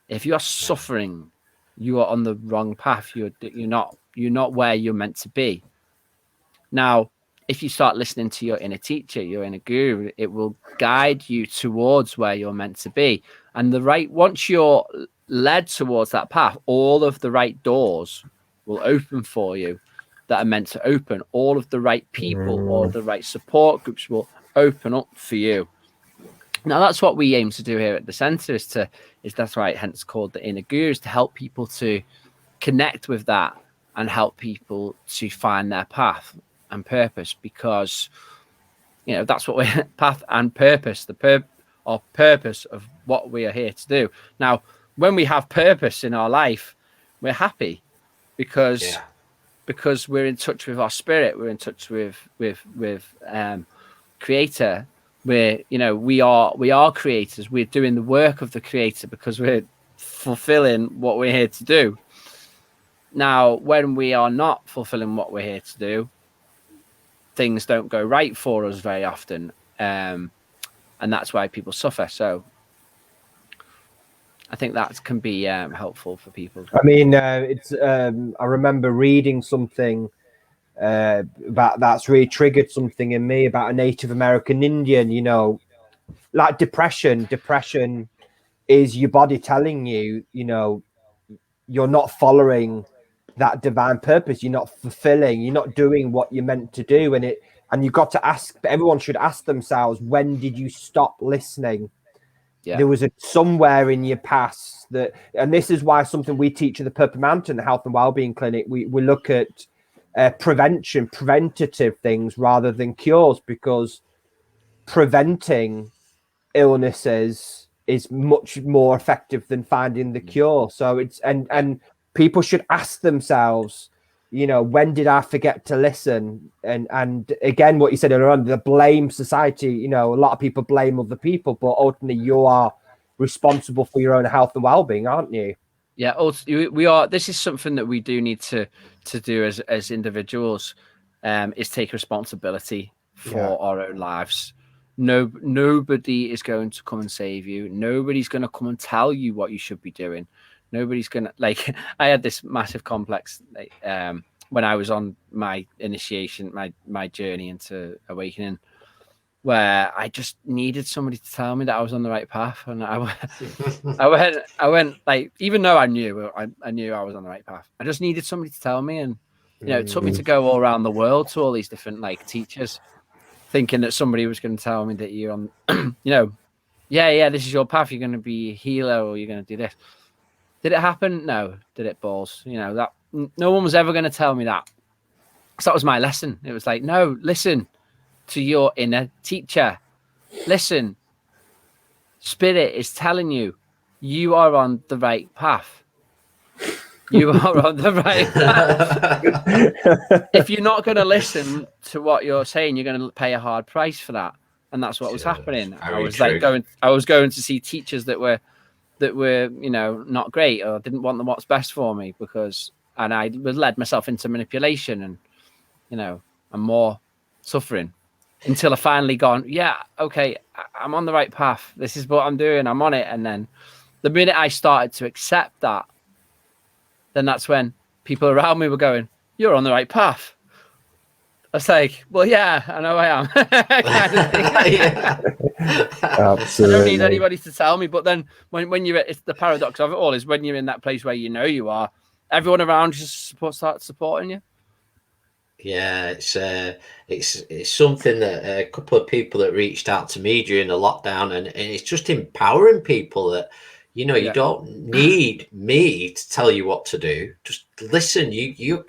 If you are suffering, you are on the wrong path. You're not where you're meant to be. Now, if you start listening to your inner teacher, your inner guru, it will guide you towards where you're meant to be. And once you're led towards that path, all of the right doors will open for you that are meant to open. All of the right people or the right support groups will open up for you. Now, that's what we aim to do here at the center, is that's why hence called the inner gurus, to help people to connect with that and help people to find their path and purpose, because, you know, that's what we're path and purpose, purpose of what we are here to do. Now, when we have purpose in our life, we're happy because we're in touch with our spirit, we're in touch with creator. We are creators. We're doing the work of the creator because we're fulfilling what we're here to do. Now, when we are not fulfilling what we're here to do, things don't go right for us very often, and that's why people suffer. So I think that can be helpful for people. I mean, it's. I remember reading something about that's really triggered something in me about a Native American Indian. You know, like depression. Depression is your body telling you, you know, you're not following that divine purpose. You're not fulfilling. You're not doing what you're meant to do, and you've got to ask. Everyone should ask themselves, when did you stop listening? Yeah. There was somewhere in your past that, and this is why something we teach at the Purple Mountain Health and Wellbeing Clinic, we look at preventative things rather than cures, because preventing illnesses is much more effective than finding the cure. So it's and people should ask themselves, you know, when did I forget to listen? And again, what you said earlier on, the blame society, you know, a lot of people blame other people, but ultimately you are responsible for your own health and well-being, aren't you? Yeah, we are. This is something that we do need to do as individuals, is take responsibility for our own lives. Nobody is going to come and save you. Nobody's going to come and tell you what you should be doing. Nobody's going to, like, I had this massive complex when I was on my initiation, my journey into awakening, where I just needed somebody to tell me that I was on the right path. And I went like, even though I knew I was on the right path, I just needed somebody to tell me. And, you know, it took me to go all around the world to all these different like teachers, thinking that somebody was going to tell me that you're on, you know, this is your path. You're going to be a healer, or you're going to do this. Did it happen? No. Did it, balls? You know, that no one was ever going to tell me that. So that was my lesson. It was like, no, listen to your inner teacher. Listen. Spirit is telling you, you are on the right path. You are on the right path. If you're not going to listen to what you're saying, you're going to pay a hard price for that. And that's what was happening. I was going to see teachers that were, you know, not great, or didn't want them what's best for me, and I led myself into manipulation and, you know, and more suffering, until I finally gone, yeah, okay, I'm on the right path. This is what I'm doing. I'm on it. And then the minute I started to accept that, then that's when people around me were going, you're on the right path. I was like, well, yeah, I know I am. Absolutely. I don't need anybody to tell me. But then when you're, it's the paradox of it all, is when you're in that place where you know you are, everyone around just starts supporting you. Yeah, it's something that a couple of people that reached out to me during the lockdown, and it's just empowering people that, you know, you don't need me to tell you what to do. Just listen. You're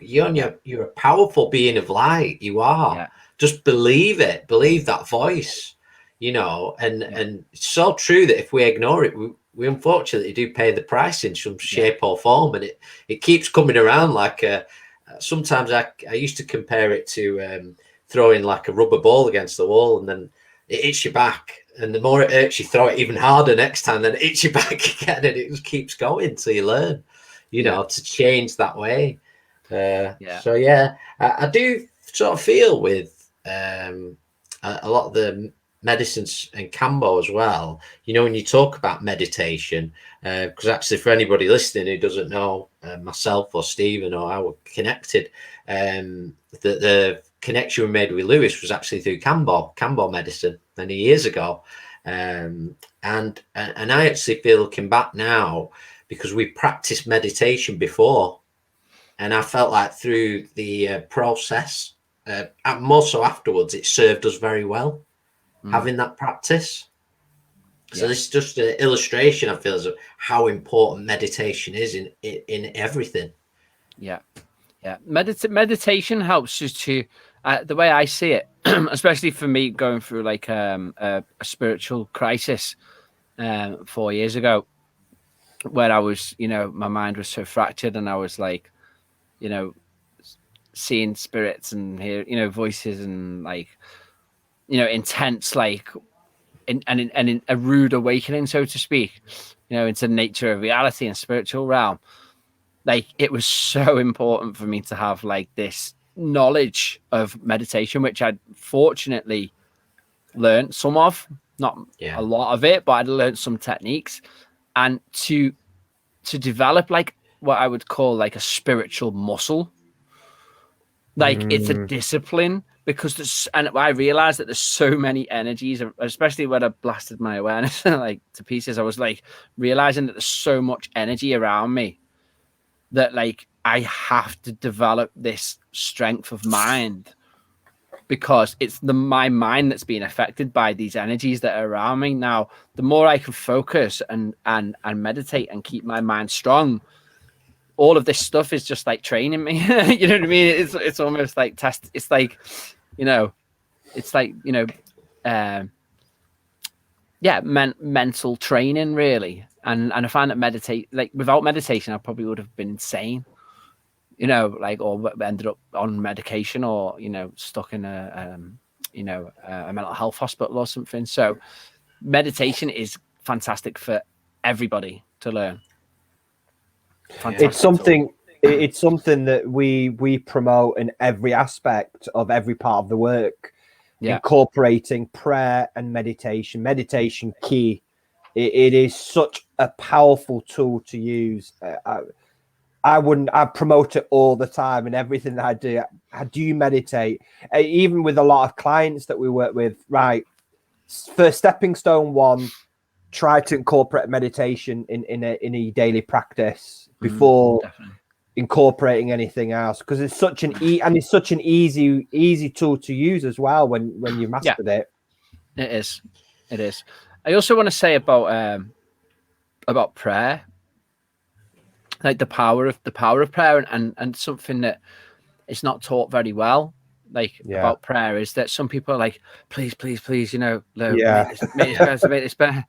a powerful being of light. You are. Yeah. Just believe it. Believe that voice. You know, and it's so true that if we ignore it, we unfortunately do pay the price in some shape or form, and it keeps coming around like a. Sometimes I used to compare it to throwing like a rubber ball against the wall, and then it hits you back. And the more it hurts, you throw it even harder next time, then it hits you back again, and it just keeps going till you learn, you know, to change that way. So, yeah, I do sort of feel with a lot of the medicines and Kambo as well, you know, when you talk about meditation, because actually for anybody listening who doesn't know myself or Stephen or how we're connected, the connection we made with Lewis was actually through Kambo medicine many years ago. And I actually feel, looking back now, because we practiced meditation before, and I felt like through the process, and more so afterwards, it served us very well. Having that practice. So this is just an illustration, I feel, of how important meditation is in everything. Yeah. Meditation helps us to, the way I see it, especially for me going through like a spiritual crisis 4 years ago, where I was, you know, my mind was so fractured, and I was like, you know, seeing spirits and hear, you know, voices, and like, you know, intense, like, in a rude awakening, so to speak, you know, into nature of reality and spiritual realm. Like, it was so important for me to have like this knowledge of meditation, which I'd fortunately learned some of, not a lot of it, but I'd learned some techniques. and to develop like what I would call like a spiritual muscle. Like it's a discipline, because and I realized that there's so many energies, especially when I blasted my awareness like to pieces. I was like realizing that there's so much energy around me that like I have to develop this strength of mind, because it's my mind that's being affected by these energies that are around me. Now, the more I can focus and meditate and keep my mind strong, all of this stuff is just like training me. You know what I mean? It's almost like test. It's like, it's like, mental training really. And I find that without meditation, I probably would have been insane, or ended up on medication, or, stuck in a mental health hospital or something. So meditation is fantastic for everybody to learn. Fantastic. It's something that we promote in every aspect of every part of the work, incorporating prayer and meditation key. It is such a powerful tool to use. I promote it all the time in everything that I do. I do meditate, even with a lot of clients that we work with. Right, for stepping stone one, try to incorporate meditation in a daily practice before incorporating anything else, because it's such an easy tool to use as well when you've mastered it. It is. I also want to say about prayer, like the power of prayer, and something that is not taught very well, about prayer, is that some people are like, please, make this better.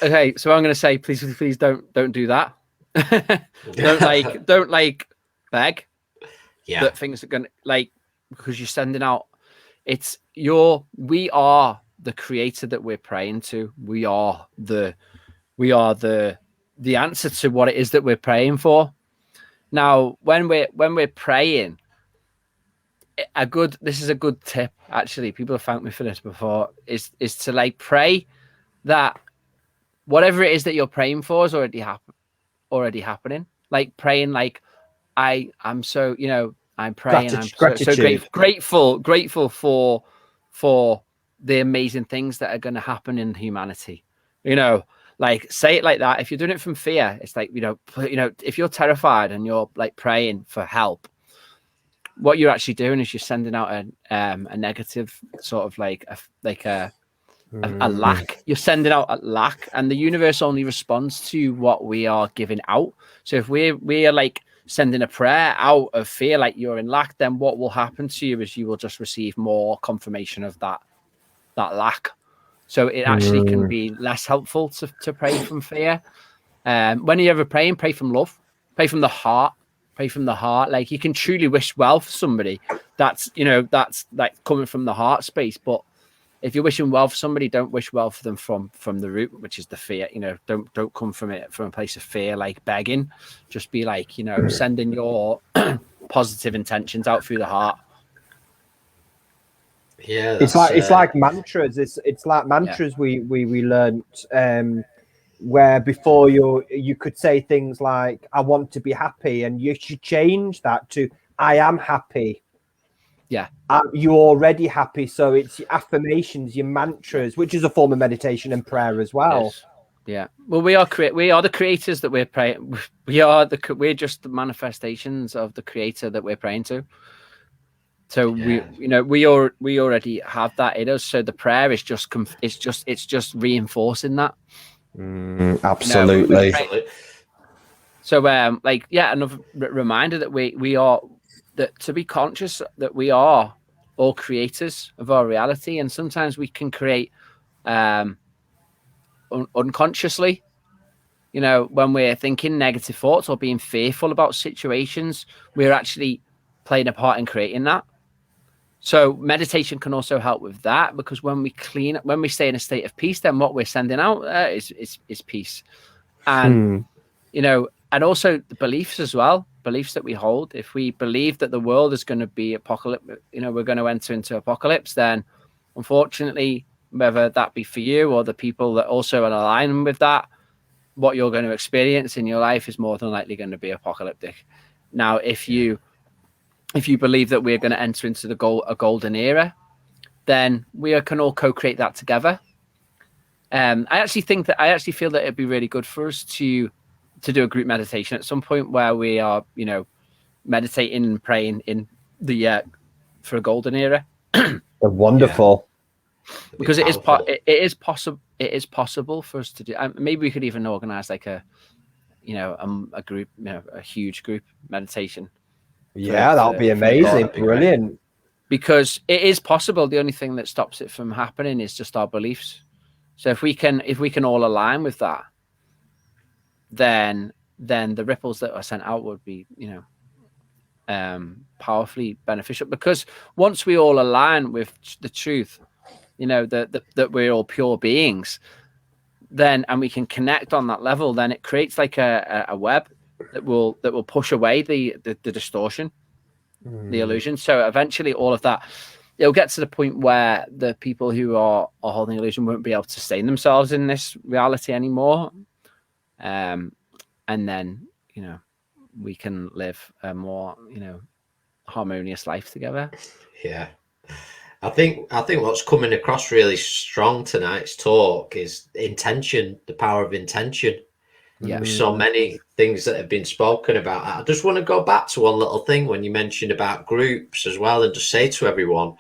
Okay, so I'm going to say, please don't do that. don't beg that things are going to, because you're sending out, we are the creator that we're praying to. We are the answer to what it is that we're praying for. Now, when we're praying, this is a good tip, actually. People have thanked me for this before, is to pray that whatever it is that you're praying for is already happening. Like praying, I'm so, I'm praying, I'm so grateful for the amazing things that are going to happen in humanity. Say it like that. If you're doing it from fear, it's like, if you're terrified and you're praying for help, what you're actually doing is you're sending out a negative sort of a lack. You're sending out a lack, and the universe only responds to what we are giving out. So if we are sending a prayer out of fear, like you're in lack, then what will happen to you is you will just receive more confirmation of that lack. So it actually can be less helpful to pray from fear. When you're ever praying, pray from love, pray from the heart. Like you can truly wish well for somebody. That's coming from the heart space. But if you're wishing well for somebody, don't wish well for them from the root, which is the fear. Don't come from it from a place of fear, like begging. Just be sending your positive intentions out through the heart. Yeah, it's like mantras. It's like mantras we learnt, where before you could say things like, I want to be happy, and you should change that to I am happy. Yeah. You're already happy. So it's your affirmations, your mantras, which is a form of meditation and prayer as well. Yes. Yeah. Well, we are the creators that we're praying. We're just the manifestations of the creator that we're praying to. So we already have that in us. So the prayer is just reinforcing that. Absolutely. So another reminder that we are, that to be conscious that we are all creators of our reality, and sometimes we can create unconsciously. When we're thinking negative thoughts or being fearful about situations, we're actually playing a part in creating that. So meditation can also help with that, because when we stay in a state of peace, then what we're sending out is peace. And and also the beliefs as well, beliefs that we hold. If we believe that the world is going to be apocalypse, we're going to enter into apocalypse, then unfortunately, whether that be for you or the people that also are aligned with that, what you're going to experience in your life is more than likely going to be apocalyptic. Now, if you believe that we're going to enter into a golden era, then we can all co-create that together. I actually feel that it'd be really good for us to do a group meditation at some point where we are, meditating and praying in the for a golden era. Wonderful. Because it is possible for us to do. Maybe we could even organize like a group, a huge group meditation. Yeah, that would be amazing. Brilliant. Because it is possible. The only thing that stops it from happening is just our beliefs. So if we can all align with that, then the ripples that are sent out would be, powerfully beneficial. Because once we all align with the truth, that we're all pure beings, then, and we can connect on that level, then it creates like a web that will push away the distortion, the illusion. So eventually all of that, it'll get to the point where the people who are holding illusion won't be able to sustain themselves in this reality anymore. And then, we can live a more, harmonious life together. Yeah. I think what's coming across really strong tonight's talk is intention, the power of intention. Yeah. So many things that have been spoken about. I just want to go back to one little thing when you mentioned about groups as well, and just say to everyone,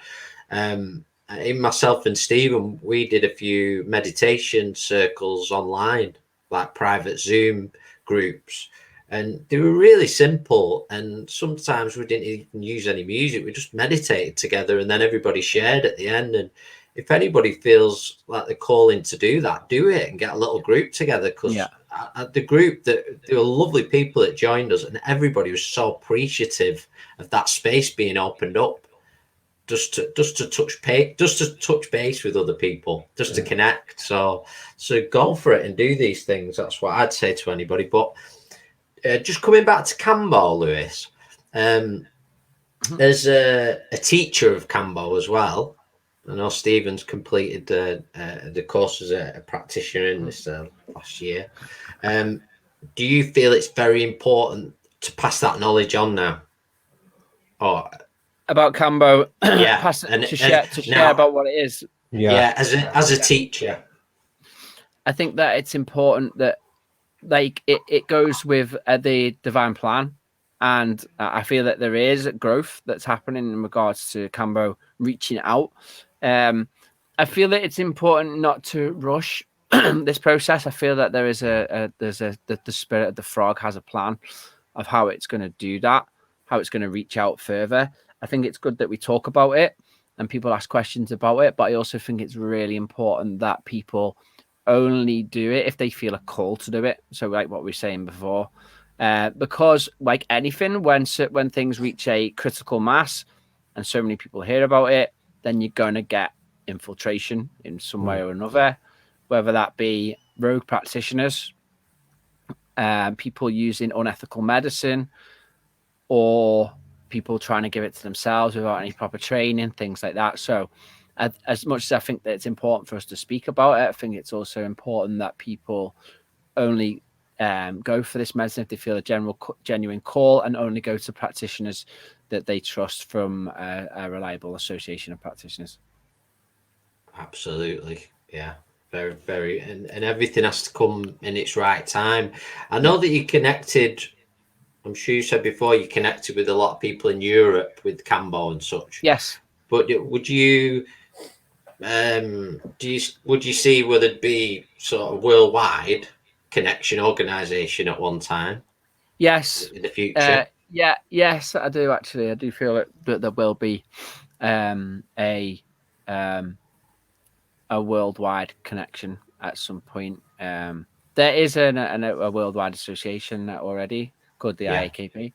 in myself and Stephen, we did a few meditation circles online, like private Zoom groups. And they were really simple, and sometimes we didn't even use any music. We just meditated together, and then everybody shared at the end. And if anybody feels like they're calling to do that, do it and get a little group together. Because the group, there were lovely people that joined us, and everybody was so appreciative of that space being opened up, just to touch base with other people, just to connect. So go for it and do these things. That's what I'd say to anybody. But just coming back to Kambo, Lewis, there's a teacher of Kambo as well. I know Stephen's completed the course as a practitioner in this last year. Do you feel it's very important to pass that knowledge on now? Or about Kambo, yeah, share about what it is. Yeah, as a teacher, I think that it's important that, like, it goes with the divine plan, and I feel that there is growth that's happening in regards to Kambo reaching out. I feel that it's important not to rush this process. I feel that there is the spirit of the frog has a plan of how it's going to do that, how it's going to reach out further. I think it's good that we talk about it and people ask questions about it, but I also think it's really important that people only do it if they feel a call to do it. So like what we were saying before, because like anything, when things reach a critical mass and so many people hear about it, then you're going to get infiltration in some way or another, whether that be rogue practitioners, people using unethical medicine, or people trying to give it to themselves without any proper training, things like that. So as much as I think that it's important for us to speak about it, I think it's also important that people only go for this medicine if they feel a genuine call, and only go to practitioners that they trust from a reliable association of practitioners. Absolutely. Yeah. Very, very. And everything has to come in its right time. I know that you connected, I'm sure you said before, you connected with a lot of people in Europe with Kambo and such. Yes. But would you see would it be sort of worldwide connection organization at one time? Yes. In the future? Yes, I do actually. I do feel that there will be a worldwide connection at some point. There is a worldwide association already called the IAKP,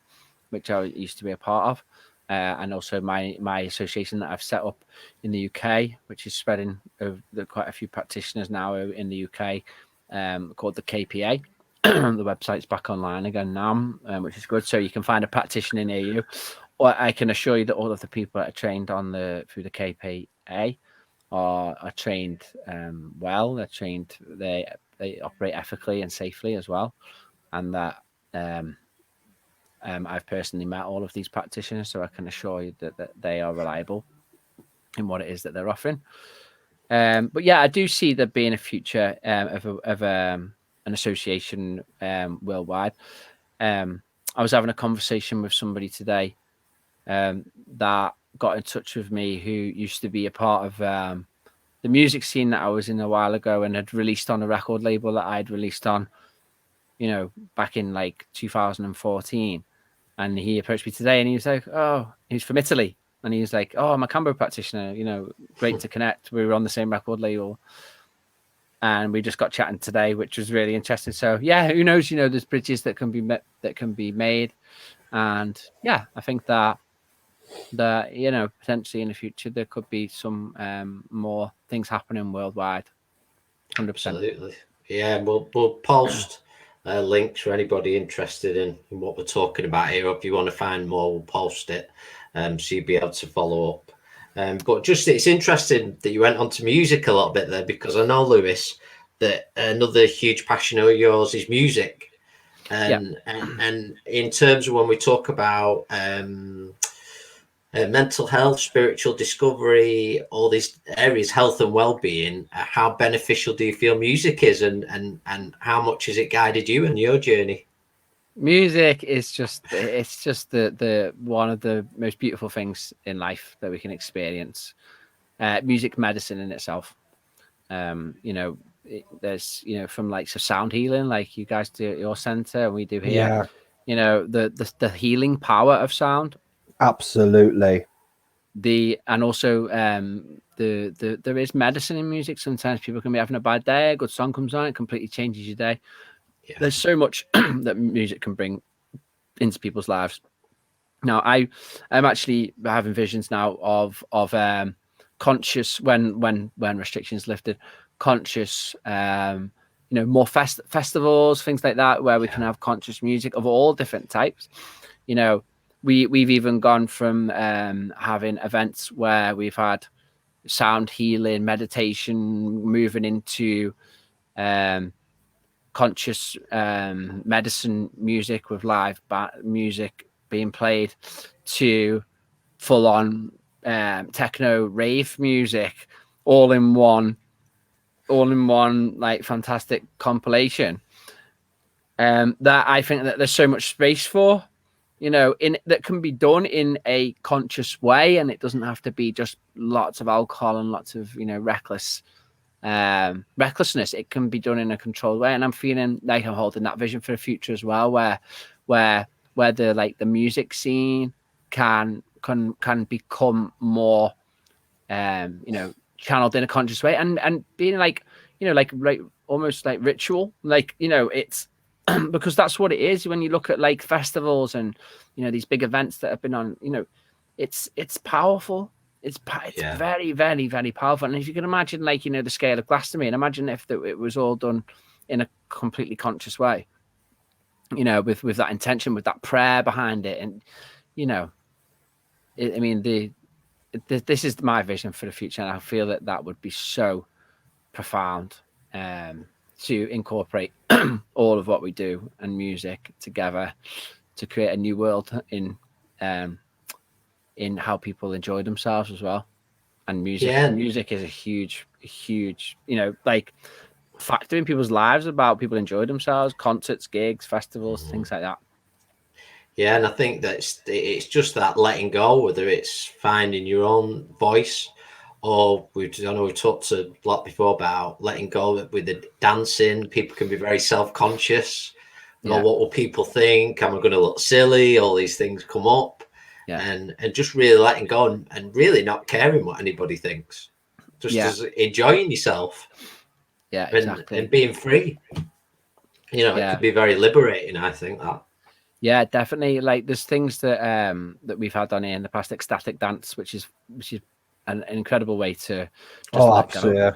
which I used to be a part of. And also my association that I've set up in the UK, which is spreading over quite a few practitioners now in the UK, called the KPA. The website's back online again now, which is good. So you can find a practitioner near you. Or I can assure you that all of the people that are trained through the KPA are trained well. They're trained. they operate ethically and safely as well, and that I've personally met all of these practitioners, so I can assure you that they are reliable in what it is that they're offering. But yeah, I do see there being a future of an association worldwide. I was having a conversation with somebody today that got in touch with me, who used to be a part of the music scene that I was in a while ago, and had released on a record label that I'd released on, back in like 2014. And he approached me today, and he was like, "Oh, he's from Italy." And he was like, "Oh, I'm a Kambo practitioner, great to connect. We were on the same record label." And we just got chatting today, which was really interesting. So yeah, who knows, there's bridges that can be made. And yeah, I think that potentially in the future, there could be some more things happening worldwide. 100%. Absolutely. Yeah, we'll post links for anybody interested in what we're talking about here. If you want to find more, we'll post it, so you'll be able to follow up. But just, it's interesting that you went on to music a little bit there, because I know, Lewis, that another huge passion of yours is music. And in terms of when we talk about mental health, spiritual discovery, all these areas, health and well-being, how beneficial do you feel music is, and how much has it guided you in your journey? Music is just the one of the most beautiful things in life that we can experience. Music medicine in itself. There's from like sound healing, like you guys do at your center and we do here. The healing power of sound. Absolutely. And also there is medicine in music. Sometimes people can be having a bad day, a good song comes on, it completely changes your day. Yeah. There's so much that music can bring into people's lives. Now I'm actually having visions now of conscious, when restrictions lifted, conscious more festivals, things like that, where we can have conscious music of all different types. We've even gone from having events where we've had sound healing, meditation, moving into conscious medicine music with live music being played, to full on techno rave music, all in one like fantastic compilation. That I think that there's so much space for, that can be done in a conscious way, and it doesn't have to be just lots of alcohol and lots of recklessness. It can be done in a controlled way, and I'm feeling like I'm holding that vision for the future as well, where the music scene can become more channeled in a conscious way, and being like almost like ritual, it's because that's what it is. When you look at like festivals and these big events that have been on, it's powerful. It's very, very, very powerful. And if you can imagine, the scale of Glastonbury, and imagine if it was all done in a completely conscious way, with that intention, with that prayer behind it, and this is my vision for the future, and I feel that would be so profound. To incorporate all of what we do and music together to create a new world in how people enjoy themselves as well. And music is a huge factor in people's lives about people enjoy themselves, concerts, gigs, festivals, things like that. Yeah, and I think that it's just that letting go, whether it's finding your own voice, or I know we talked a lot before about letting go with the dancing. People can be very self-conscious. Yeah. What will people think? Am I going to look silly? All these things come up. Yeah. And just really letting go and really not caring what anybody thinks. Just enjoying yourself. Yeah, exactly. And being free. It could be very liberating, I think, that. Yeah, definitely. Like there's things that that we've had on here in the past, ecstatic dance, which is an incredible way to just let go. Yeah.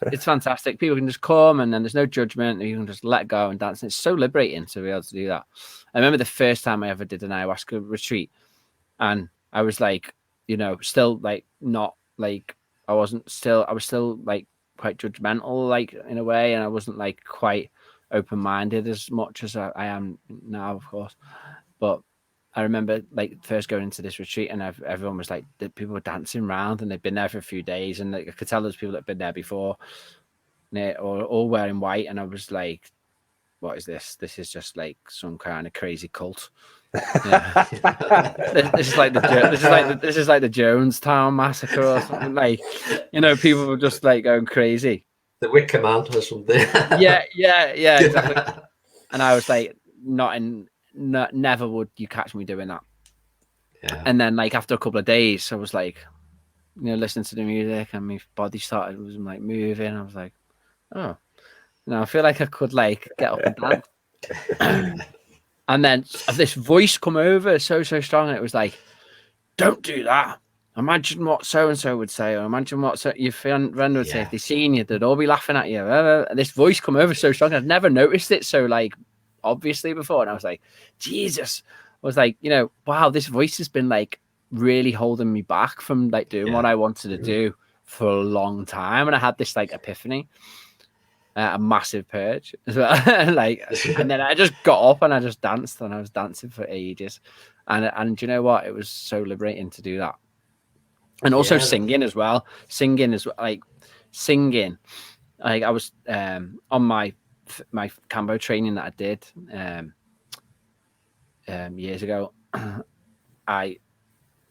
It's fantastic. People can just come, and then there's no judgment. You can just let go and dance. And it's so liberating to be able to do that. I remember the first time I ever did an ayahuasca retreat, and I was like, still like not like I was still like quite judgmental, like in a way, and I wasn't like quite open-minded as much as I am now, of course. But I remember like first going into this retreat, and everyone was like, people were dancing around, and they'd been there for a few days, and like, I could tell there's people that had been there before, or all wearing white, and I was like, what is this? This is just like some kind of crazy cult. Yeah. This is like the Jonestown massacre or something. Like, people were just like going crazy. The Wicker Man or something. yeah, exactly. And I was like, never would you catch me doing that. Yeah. And then like after a couple of days, I was like, listening to the music, and my body was like moving. I was like, oh, I feel like I could like get up and dance. And then this voice come over so strong, and it was like, don't do that. Imagine what so-and-so would say, or imagine what your friend would say if they seen you. They'd all be laughing at you. And this voice come over so strong. I'd never noticed it so like obviously before. And I was like, Jesus. I was like, wow, this voice has been like really holding me back from like doing what I wanted to do for a long time. And I had this like epiphany. A massive purge as well. And then I just got up and I just danced, and I was dancing for ages. And you know what? It was so liberating to do that. And also singing as well. Singing. Like I was on my Kambo training that I did years ago. I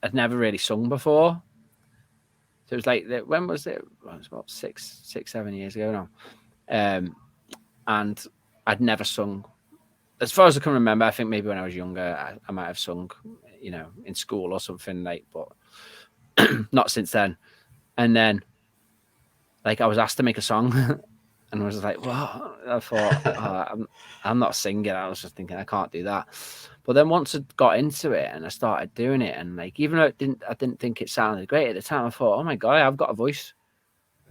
had never really sung before. So it was like, when was it? Well, it was about 7 years ago now. And I'd never sung, as far as I can remember. I think maybe when I was younger, I might have sung, in school or something, like, but not since then. And then, like, I was asked to make a song, and I was like, "Well," I thought, I'm not singing. I was just thinking, I can't do that. But then once I got into it and I started doing it, and like, even though I didn't think it sounded great at the time, I thought, oh my God, I've got a voice.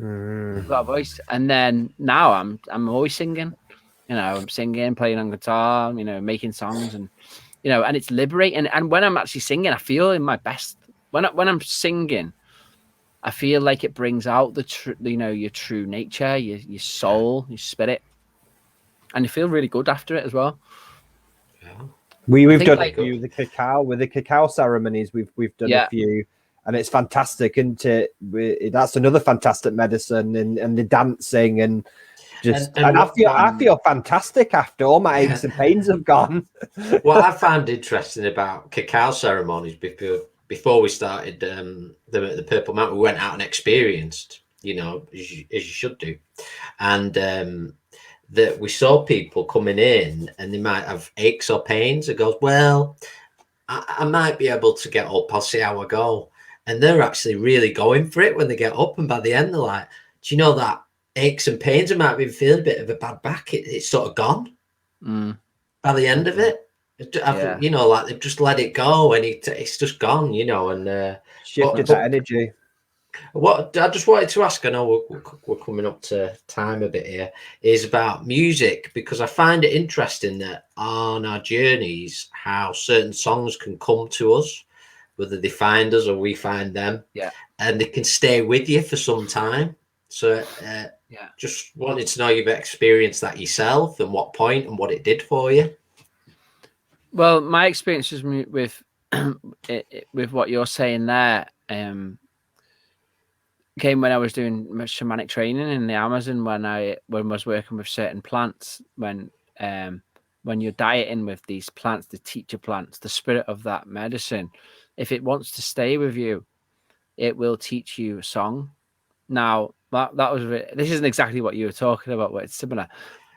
I've got a voice. And then now I'm always singing. I'm singing, playing on guitar, making songs, and and it's liberating. And when I'm actually singing, I feel in my best. When I'm singing, I feel like it brings out your true nature, your soul, your spirit, and you feel really good after it as well. Yeah. We've done a few with the cacao ceremonies. We've done a few. And it's fantastic, and that's another fantastic medicine, and the dancing, and just and I feel fantastic after. All my aches and pains have gone. What I found interesting about cacao ceremonies before we started the Purple Mountain, we went out and experienced, as you should do, and that we saw people coming in and they might have aches or pains. It goes, well, I might be able to get up. I'll see how I go. And they're actually really going for it when they get up. And by the end, they're like, do you know that aches and pains? I might be feeling a bit of a bad back. It's sort of gone by the end of it. Like they've just let it go, and it's just gone, and shifted that energy. What I just wanted to ask, I know we're coming up to time a bit here, is about music, because I find it interesting that on our journeys, how certain songs can come to us, whether they find us or we find them, and they can stay with you for some time. So just wanted to know you've experienced that yourself, and what point and what it did for you. Well, my experiences with what you're saying there came when I was doing shamanic training in the Amazon, when I was working with certain plants, when you're dieting with these plants, the teacher plants, the spirit of that medicine, if it wants to stay with you, it will teach you a song. Now this isn't exactly what you were talking about, but it's similar.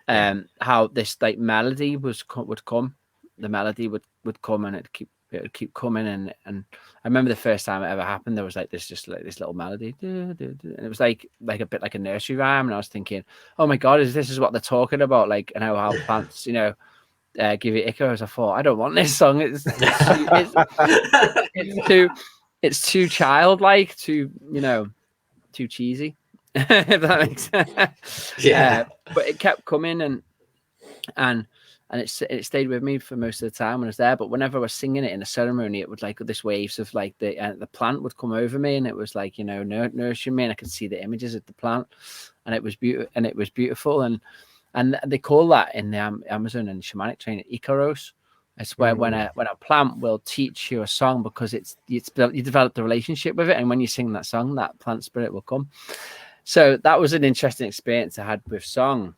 How this like melody would come, the melody would come, and it would keep coming, and I remember the first time it ever happened, there was like this little melody, and it was like a bit like a nursery rhyme, and I was thinking, oh my God, this is what they're talking about, like, and how plants give you echoes. I thought, I don't want this song. It's too childlike, too cheesy. If that makes sense. But it kept coming, and it stayed with me for most of the time when I was there. But whenever I was singing it in a ceremony, it would like this waves of like the plant would come over me, and it was like nourishing me, and I could see the images of the plant, and it was beautiful. And they call that in the Amazon and shamanic training Icaros. It's where when a plant will teach you a song, because you develop the relationship with it, and when you sing that song, that plant spirit will come. So that was an interesting experience I had with song.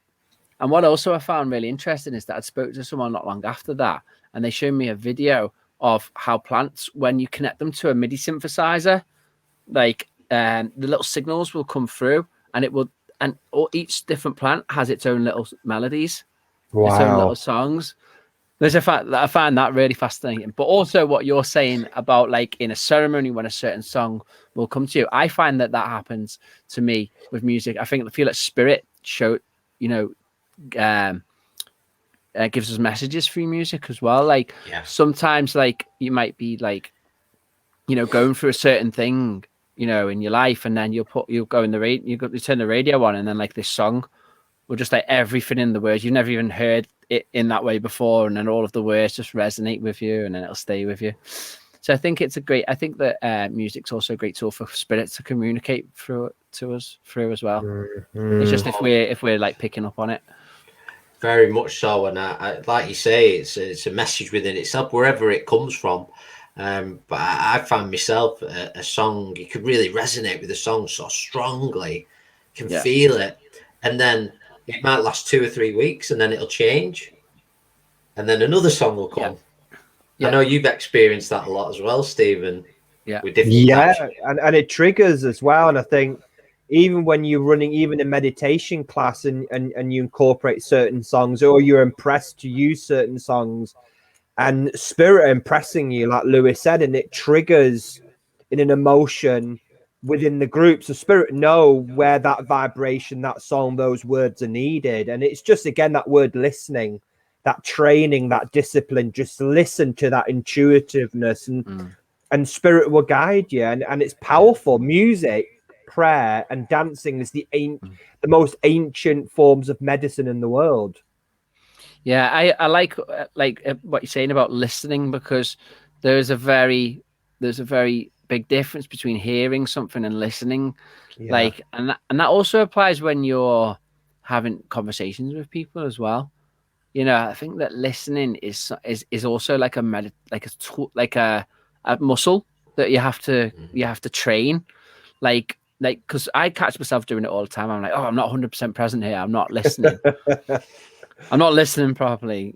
And what also I found really interesting is that I spoke to someone not long after that, and they showed me a video of how plants, when you connect them to a MIDI synthesizer, like the little signals will come through, and each different plant has its own little melodies, its own little songs. There's a fact that I find that really fascinating. But also what you're saying about like in a ceremony when a certain song will come to you, I find that happens to me with music. I feel like spirit gives us messages through music as well. Like sometimes like you might be like, going through a certain thing, in your life, and then you'll go in the radio, you turn the radio on, and then like this song will just like everything in the words, you've never even heard it in that way before, and then all of the words just resonate with you, and then it'll stay with you. So I think I think that music's also a great tool for spirits to communicate through as well. Mm-hmm. It's just if we're like picking up on it. Very much so, and I like you say, it's a message within itself, wherever it comes from. But I find myself a song, you could really resonate with the song so strongly, can feel it, and then it might last 2 or 3 weeks, and then it'll change, and then another song will come. I know you've experienced that a lot as well, Stephen. With different and it triggers as well. And I think even when you're running even a meditation class and you incorporate certain songs, or you're impressed to use certain songs, and spirit impressing you, like Lewis said, and it triggers in an emotion within the group, so spirit know where that vibration, that song, those words are needed. And it's just, again, that word listening, that training, that discipline, just listen to that intuitiveness, and spirit will guide you. And it's powerful. Music, prayer, and dancing is the most ancient forms of medicine in the world. Yeah, I like what you're saying about listening, because there's a very big difference between hearing something and listening. Like, and that also applies when you're having conversations with people as well. I think that listening is also like a muscle that you have to train. Like, because I catch myself doing it all the time. I'm like, oh, I'm not 100% present here. I'm not listening. I'm not listening properly,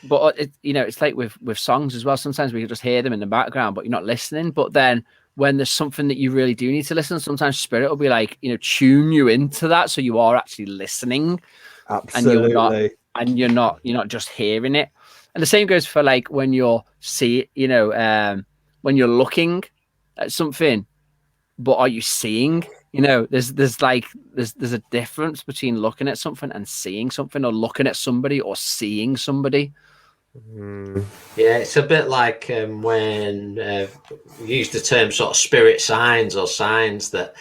but it's like with songs as well. Sometimes we can just hear them in the background, but you're not listening. But then when there's something that you really do need to listen, sometimes spirit will be like, tune you into that, so you are actually listening. Absolutely. And you're not just hearing it. And the same goes for like when you're when you're looking at something, but are you seeing? There's a difference between looking at something and seeing something, or looking at somebody or seeing somebody. Yeah, it's a bit like when we use the term sort of spirit signs, or signs that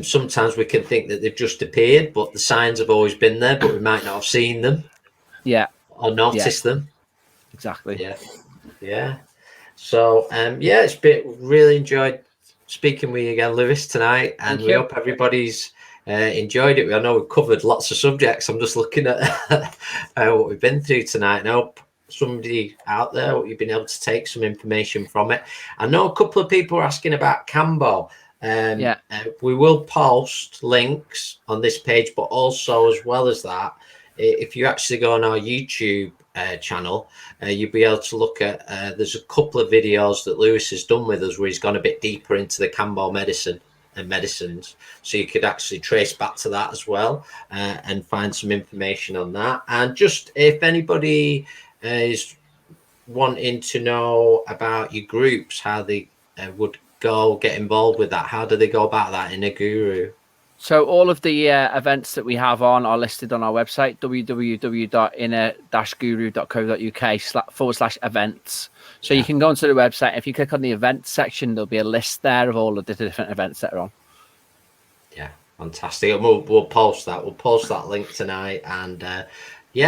sometimes we can think that they've just appeared, but the signs have always been there, but we might not have seen them. Or noticed them. Exactly. Yeah. So it's been really enjoyed speaking with you again, Lewis, tonight, and we hope everybody's enjoyed it. I know we've covered lots of subjects. I'm just looking at what we've been through tonight, and I hope somebody out there, you've been able to take some information from it. I know a couple of people are asking about Kambo. We will post links on this page, but also, as well as that, if you actually go on our YouTube channel, you'll be able to look at there's a couple of videos that Lewis has done with us where he's gone a bit deeper into the Kambo medicine and medicines, so you could actually trace back to that as well, and find some information on that. And just if anybody is wanting to know about your groups, how they would go get involved with that, how do they go about that in a guru? So all of the events that we have on are listed on our website, www.inner-guru.co.uk/events. So you can go onto the website. If you click on the events section, there'll be a list there of all of the different events that are on. Yeah, fantastic. And we'll post that. We'll post that link tonight. And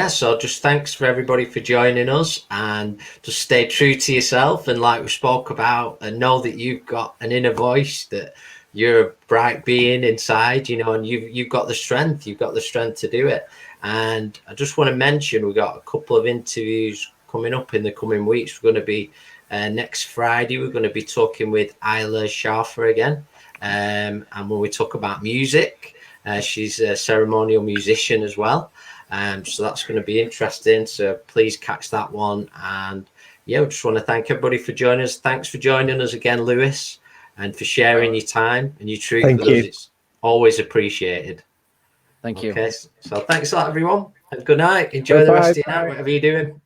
so just thanks for everybody for joining us, and just stay true to yourself. And like we spoke about, and know that you've got an inner voice that you're a bright being inside, you know, and you've got the strength. You've got the strength to do it. And I just want to mention we've got a couple of interviews coming up in the coming weeks. We're going to be next Friday. We're going to be talking with Isla Schafer again, and when we talk about music, she's a ceremonial musician as well. So that's going to be interesting. So please catch that one. And yeah, we just want to thank everybody for joining us. Thanks for joining us again, Lewis, and for sharing your time and your truth with us. It's always appreciated. Thank you. Okay, so thanks a lot, everyone, and good night. Enjoy the rest of your night, whatever you're doing.